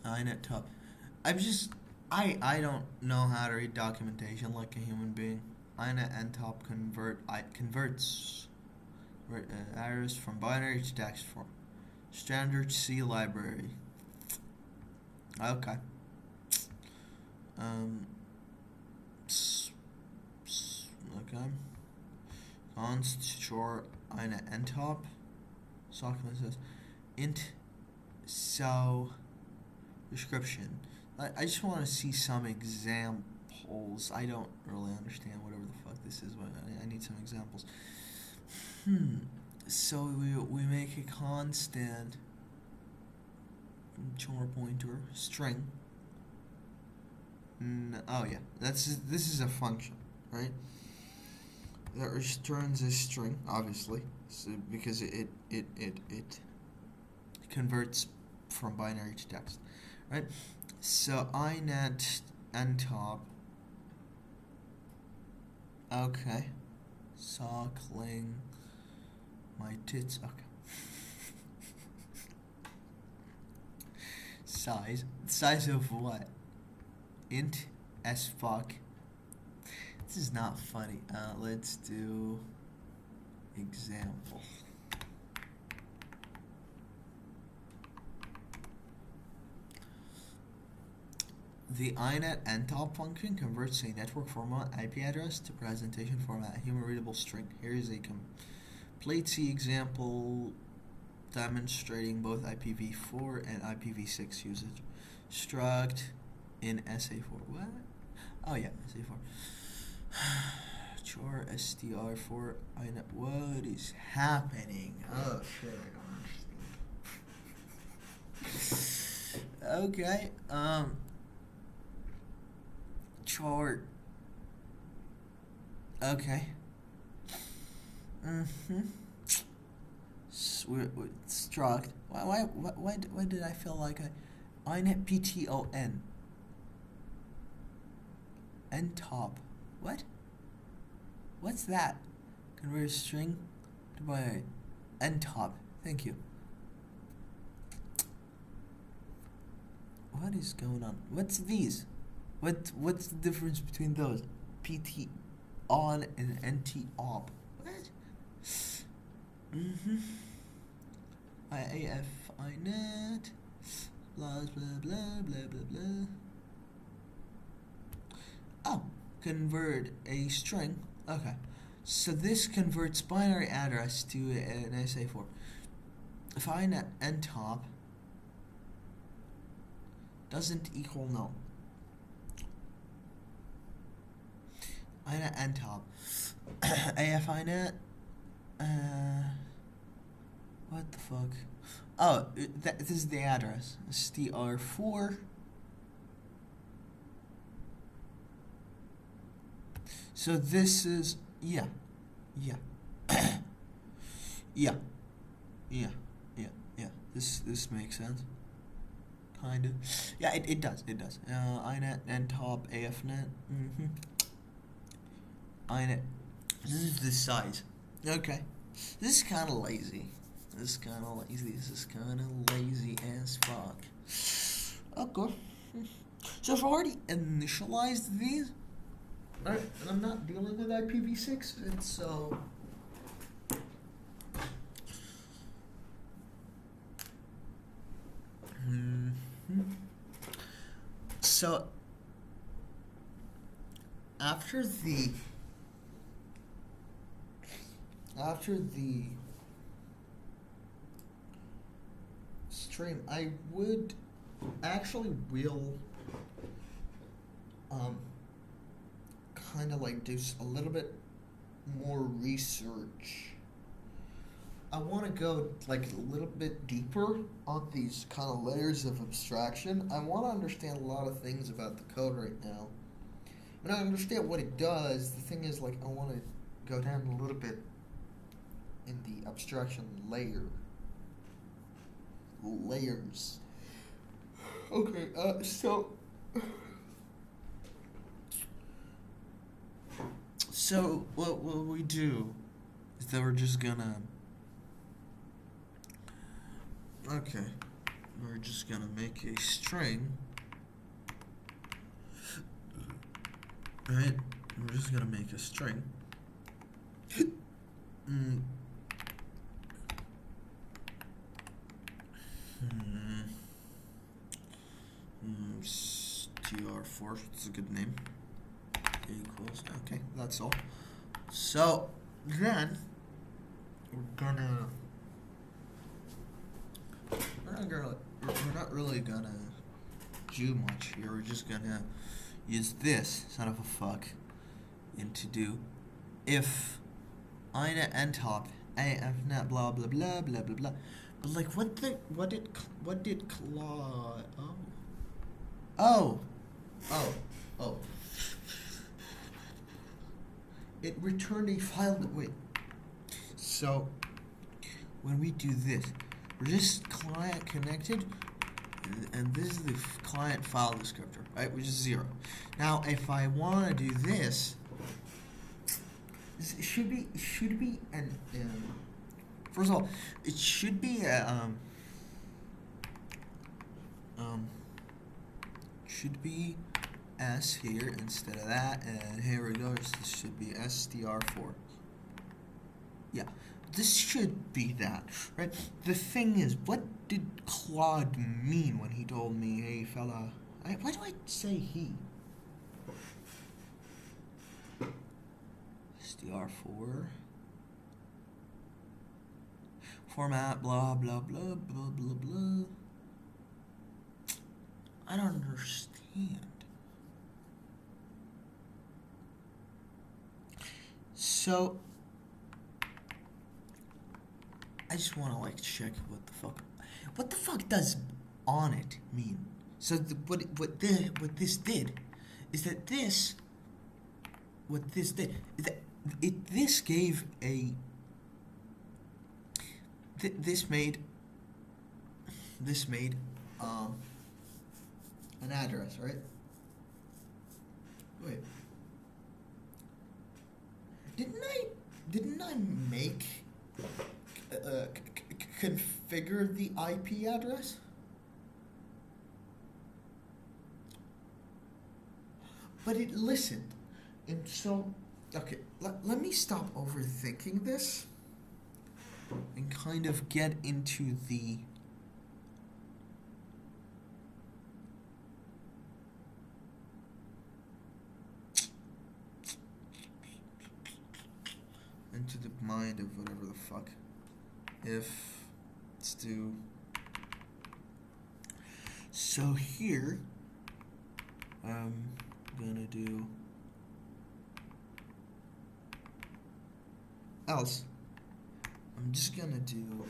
inet top. I don't know how to read documentation like a human being. inet ntop converts arrows from binary to text form. Standard C library. Okay. Okay. Const short inet ntop. Socket says int so description. I just want to see some examples. I don't really understand whatever the fuck this is, but I need some examples. So we make a constant char pointer string. Oh yeah, this is a function, right? That returns a string, obviously, so because it converts from binary to text, right? So inet ntop. Okay. Sockling my tits. Okay. Size of what? Int as fuck. This is not funny. Let's do example. The inet ntop function converts a network format IP address to presentation format, a human readable string. Here is a complete C example demonstrating both IPv4 and IPv6 usage. Struct in SA4. What? Oh yeah, SA4. Char str4 inet. What is happening? Oh shit, I don't understand. Okay. Chart. Okay. Struct. Why did I feel like inet pton ntop? What? What's that? Convert a string to by ntop. Thank you. What is going on? What's these? What's the difference between those? PT on and NT op. What? IAF inet blah blah blah blah blah blah. Oh, convert a string. Okay. So this converts binary address to an SA4. If inet ntop doesn't equal null. Inet ntop. AF inet. What the fuck? Oh, this is the address. str4. So this is yeah. This makes sense. Kind of. Yeah, it does. Inet ntop afnet. Inet. This is the size. Okay. This is kind of lazy. This is kind of lazy as fuck. Okay. So I've already initialized these. Alright, and I'm not dealing with IPv6, and so... So, after the stream, I will kind of like do a little bit more research. I want to go like a little bit deeper on these kind of layers of abstraction. I want to understand a lot of things about the code right now. When I understand what it does, the thing is like I want to go down a little bit in the abstraction layers. Okay, so what we do is that we're just gonna make a string, right? We're just gonna make a string. str4, it's a good name. Equals, okay, that's all. So then we're not really gonna do much here. We're just gonna use this son of a fuck into do if inet ntop afnet blah blah blah blah blah blah But like, what did Claude? Oh. It returned a file. Wait. So when we do this, we're just client connected, and this is the client file descriptor, right? Which is 0. Now, if I want to do this, it should be an first of all, it should be a should be S here instead of that, and here we go. This should be str4. Yeah, this should be that, right? The thing is, what did Claude mean when he told me, "Hey, fella"? Why do I say he? str4 format, blah blah blah blah blah blah. I don't understand. So I just want to like check what the fuck does on it mean? So what this did is that this gave a this made an address, right? Wait, didn't I make configure the IP address? But it listened, and so okay. Let me stop overthinking this and kind of get into the mind of whatever the fuck. If let's do so here, I'm gonna do else. I'm just gonna do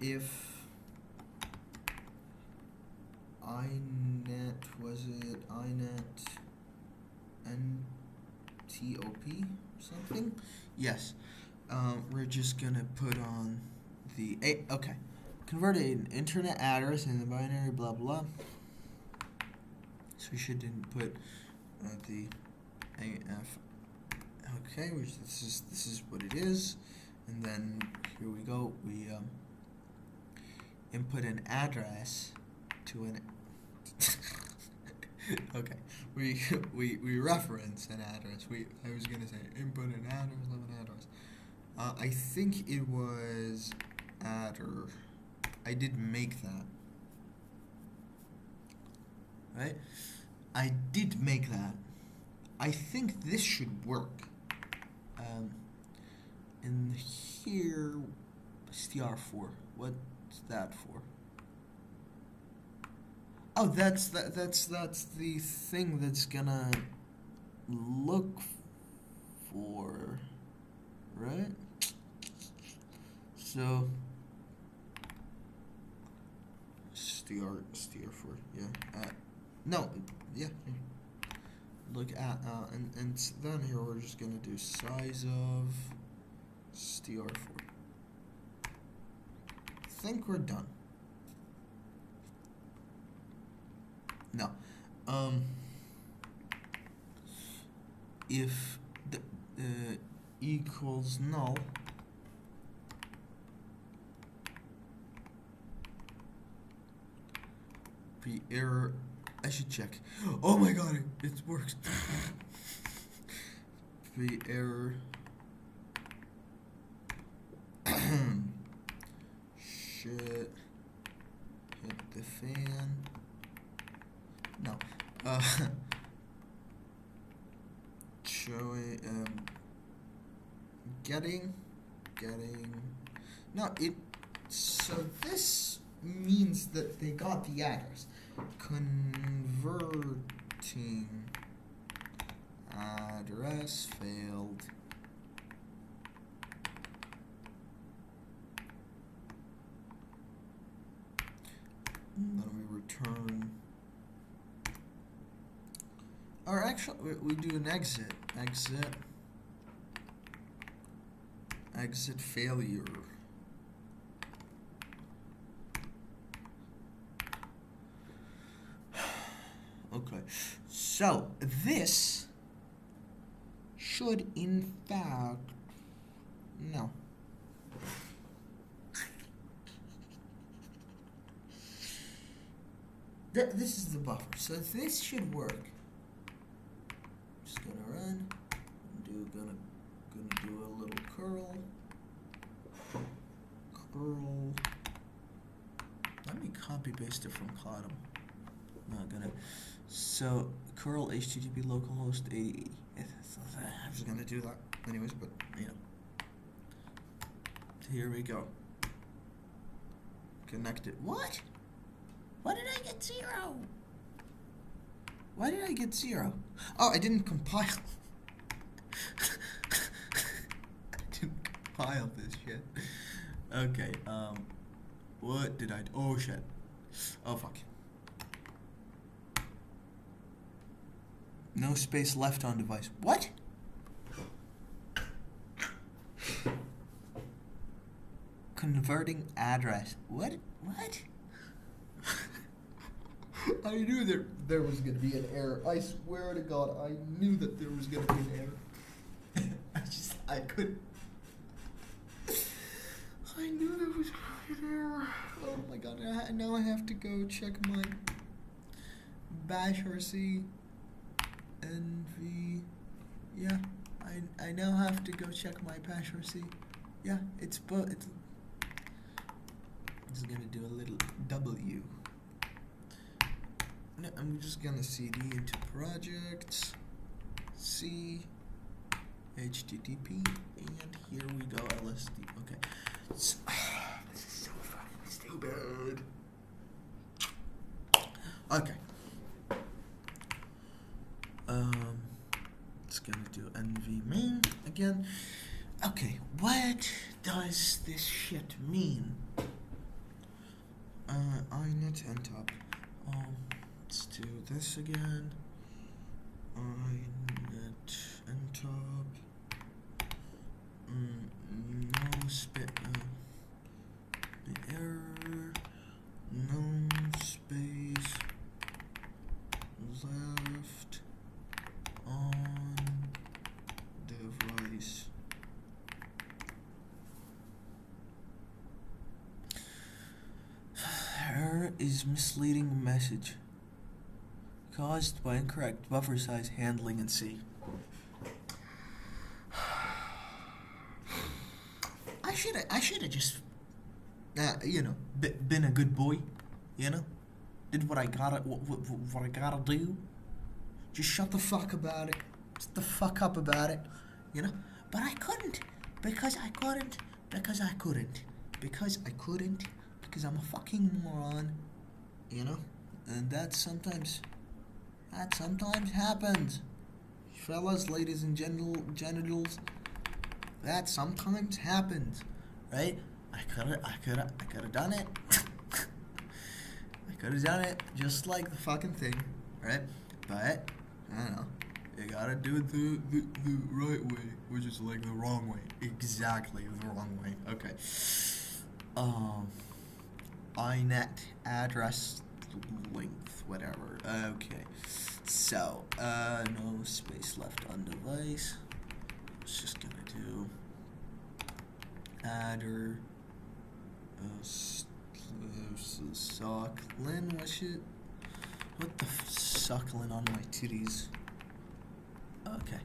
if inet, was it inet ntop something? Yes. We're just gonna put on the okay. Convert an internet address in the binary blah blah. So we should input the AF. Okay, which this is what it is, and then here we go. We input an address to an. Okay, we reference an address. I was gonna say input an address, not an address. I think it was adder. I did make that. Right? I did make that. I think this should work. And here, str4. What's that for? Oh, that's the thing that's gonna look for, right? So str4, yeah. No, yeah. Look at and then here we're just gonna do size of str4. I think we're done. No. If the equals null, the error. I should check. Oh my god, it works. The error. Shit. Hit the fan. No. Showing. Getting. No, it. So this means that they got the address. Converting address failed. return. Or actually, we do an exit. Exit failure. Okay, so this should in fact, no. This is the buffer, so this should work. Just gonna run, gonna do a little curl. Let me copy paste it from Cloudum. Not gonna. So curl HTTP localhost 80. I'm just gonna do that anyways, but you know. Here we go. Connected. What? Why did I get 0? Why did I get 0? Oh, I didn't compile. I didn't compile this shit. Okay, what did I do? Oh shit. Oh fuck. No space left on device. What? Converting address. What? I knew there was going to be an error. I swear to God, I knew that there was going to be an error. I couldn't. I knew there was going to be an error. Oh my God, now I have to go check my bash RC NV. Yeah, I now have to go check my bash RC. Yeah, it's going to do a little W. No, I'm just gonna CD into projects, C, HTTP, and here we go, LSD. Okay. So, this is so fucking stupid. Okay. It's gonna do NV main again. Okay, what does this shit mean? inet ntop. Let's do this again. inet ntop. No error. No space left on device. Error is misleading message caused by incorrect buffer size handling in C. I should have just, been a good boy, did what I gotta do. Just shut the fuck about it. Shut the fuck up about it, But I couldn't because I couldn't because I'm a fucking moron, and that sometimes happens, fellas, ladies, and genitals. That sometimes happens, right? I could have done it. I could have done it just like the fucking thing, right? But I don't know. You gotta do it the right way, which is like the wrong way. Exactly the wrong way. Okay. inet address length, whatever. Okay. So, no space left on device. It's just gonna do adder sucklin. What the sucklin on my titties? Okay.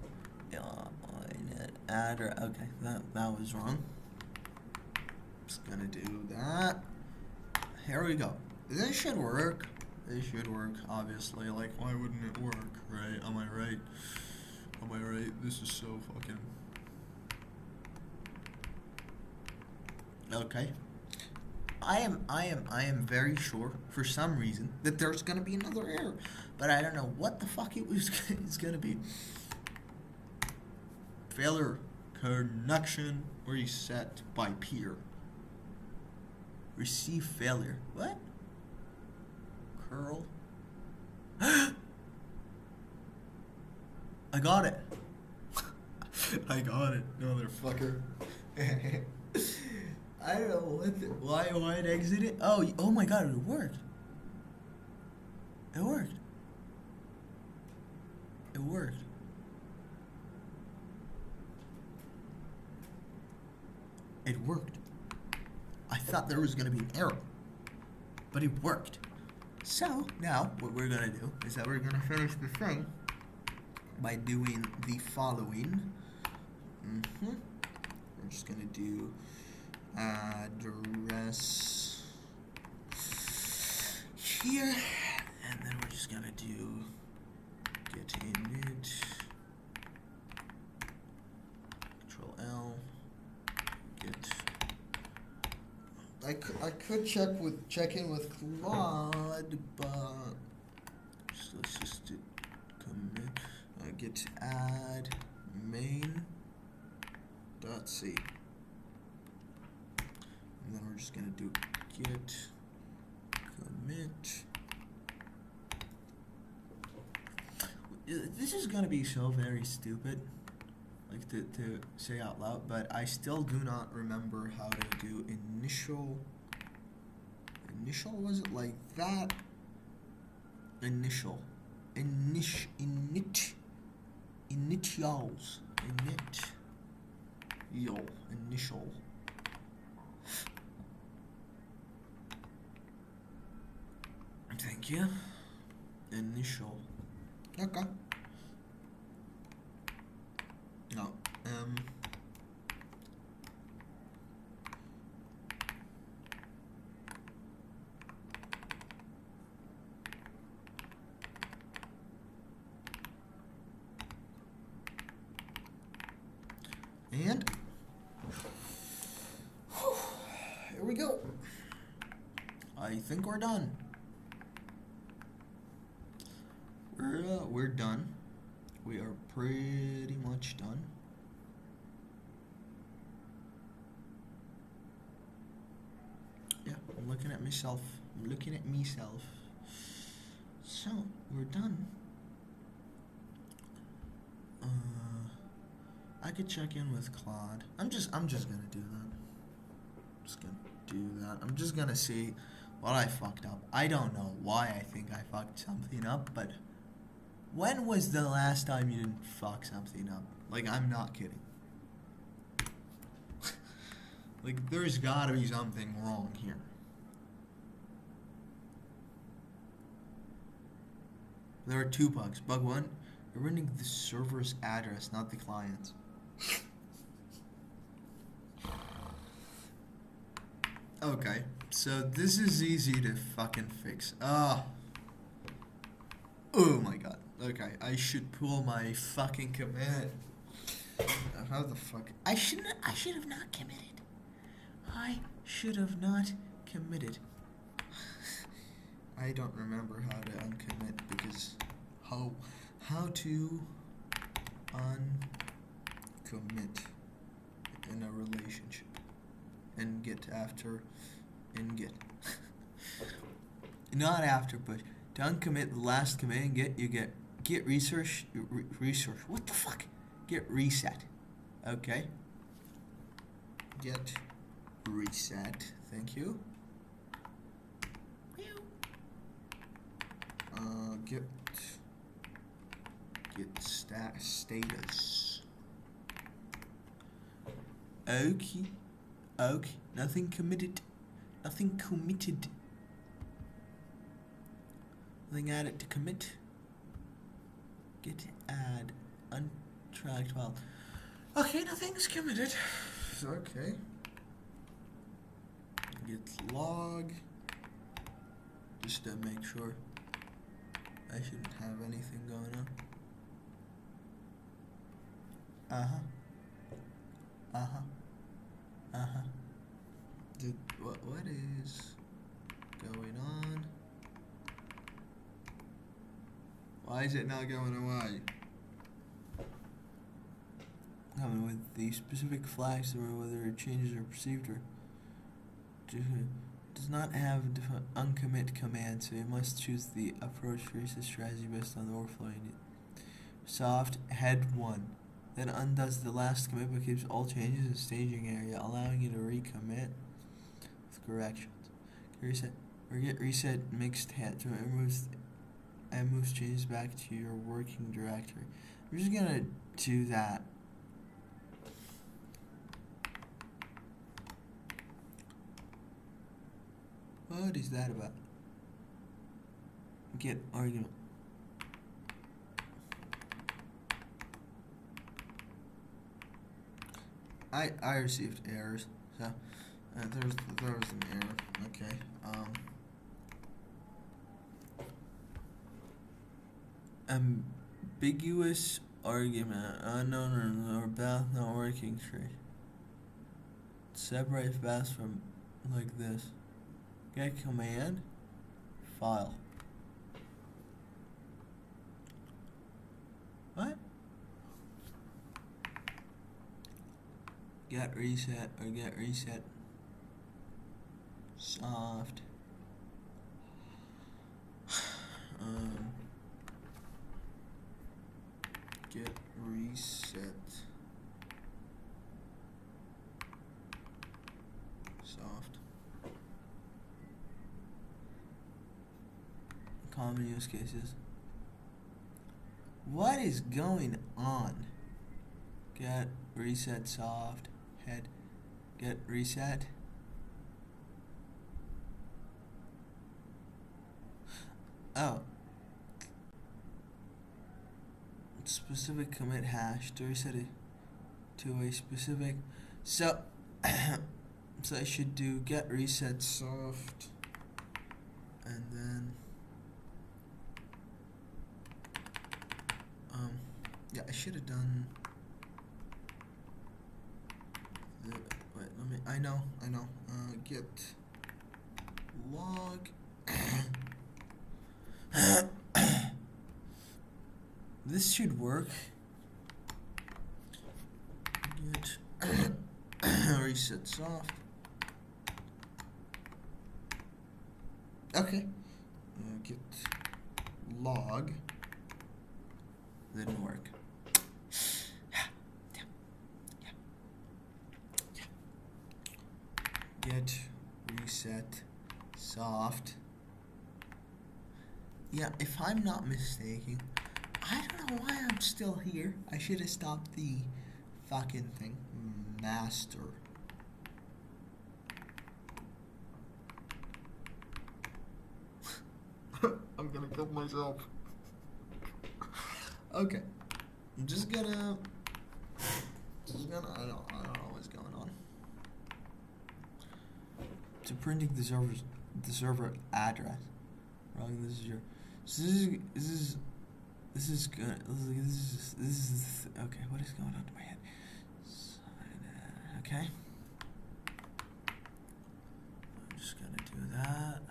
Inet adder. Okay, that was wrong. Just gonna do that. Here we go. This should work. Obviously. Like, why wouldn't it work, right? Am I right? This is so fucking... Okay. I am very sure, for some reason, that there's gonna be another error. But I don't know what the fuck it's gonna be. Failure connection reset by peer. Receive failure. What? curl. I got it. I got it, motherfucker. I don't know why it exited. Oh my god, it worked. It worked. It worked. It worked. I thought there was gonna be an error, but it worked. So now what we're gonna do is that we're gonna finish the thing by doing the following. We're just gonna do address here, and then we're just gonna do get init, Control L, get. I could check in with Claude, but let's just do commit get add main dot c, and then we're just gonna do get commit. This is gonna be so very stupid, like to say out loud, but I still do not remember how to do initial. Was it like that? Initials. Thank you. Initial. Okay. No. And here we go. I think we're done. We're done. We are pretty much done. Yeah, I'm looking at myself. So we're done. I could check in with Claude. I'm just gonna do that. I'm just gonna see what I fucked up. I don't know why I think I fucked something up, but when was the last time you didn't fuck something up? Like, I'm not kidding. Like, there's gotta be something wrong here. There are two bugs. Bug one, you're running the server's address, not the client's. Okay, so this is easy to fucking fix. Oh my god. Okay, I should pull my fucking commit. How the fuck? I should have not committed. I should have not committed. I don't remember how to uncommit because how to uncommit in a relationship and get after and get not after, but to uncommit the last commit and you get resource. What the fuck? Get reset. Okay. Get reset. Thank you. Get status. Okay. Nothing committed. Nothing added to commit. Get add untracked file. Okay, nothing's committed. Okay. Get log. Just to make sure I shouldn't have anything going on. What is going on? Why is it not going away? With the specific flags or whether changes are perceived or does not have uncommit command, so you must choose the approach reset strategy based on the workflow you need. Soft head 1. Then undoes the last commit but keeps all changes in staging area, allowing you to recommit with corrections. Reset or get reset mixed head to moves changes back to your working directory. I'm just gonna do that. What is that about? Get argument. I received errors, so there was an error. Okay. Ambiguous argument, unknown or path not working tree. Separate paths from like this. Get command, file. What? Get reset or get reset. Soft. Get reset. Soft. Common use cases. What is going on? Get reset soft head. Get reset. Oh. Specific commit hash to reset it to a specific. So I should do get reset soft and then yeah, I should have done wait, let me I know get log this should work. Get reset soft. Okay. Get log. Didn't work. Get reset soft. Yeah, if I'm not mistaken, I don't know why I'm still here. I should have stopped the fucking thing. Master. I'm gonna kill myself. Okay. I'm just gonna I don't know what's going on. To printing the server address. Wrong, this is your this is good. This is okay. What is going on in my head? Okay. I'm just gonna do that.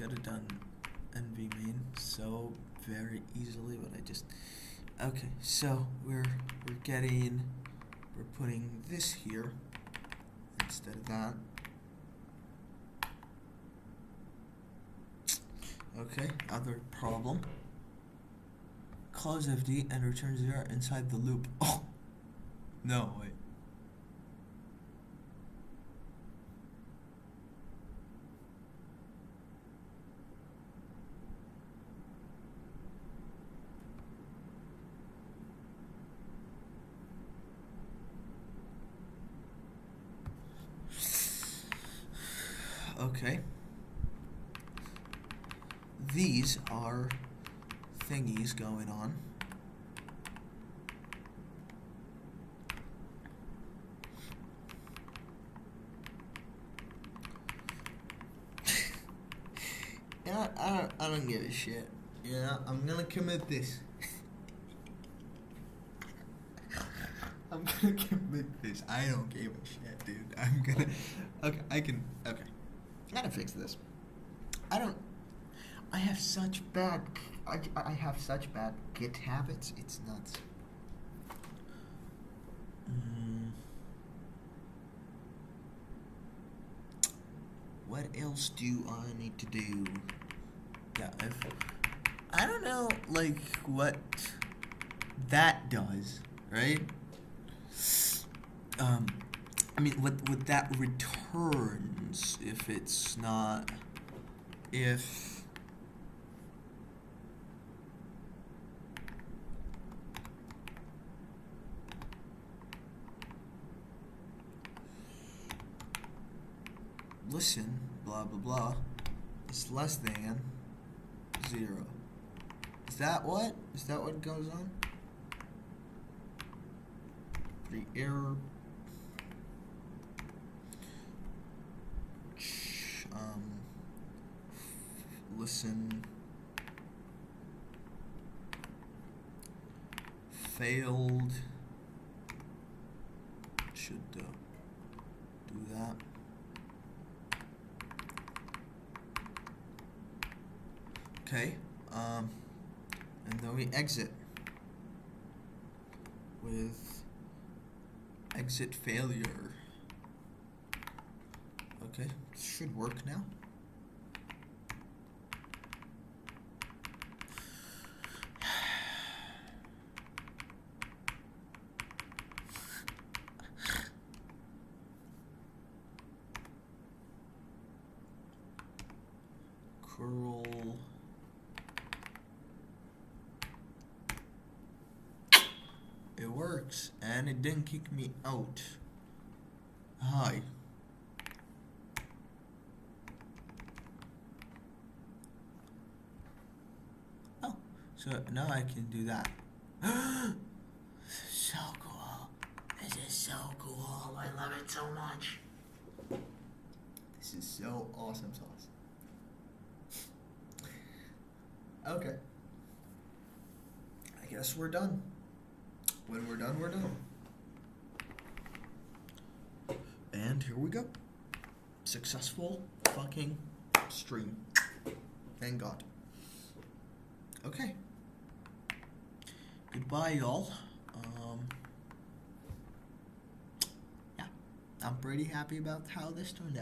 Got it done NV main so very easily, but I just okay. So we're putting this here instead of that. Okay, other problem. Close FD and return 0 inside the loop. Oh, no, wait. Okay. These are thingies going on. Yeah, I don't give a shit. Yeah, I'm gonna commit this. I'm gonna commit this. I don't give a shit, dude. I'm gonna. Okay, Okay. I gotta fix this. I have such bad. I have such bad Git habits. It's nuts. Mm, what else do I need to do? Yeah, if I don't know, like what that does, right? Um, I mean, what that returns if it's not if listen, blah blah blah, is less than 0. Is that what? Is that what goes on? The error. Listen. Failed. Should do that. Okay. And then we exit with exit failure. Okay, should work now. Curl. It works, and it didn't kick me out. Hi. Oh, so now I can do that. So cool. This is so cool. I love it so much. This is so awesome sauce. Okay. I guess we're done. When we're done, we're done. And here we go. Successful fucking stream. Thank God. Okay. Goodbye, y'all. Yeah. I'm pretty happy about how this turned out.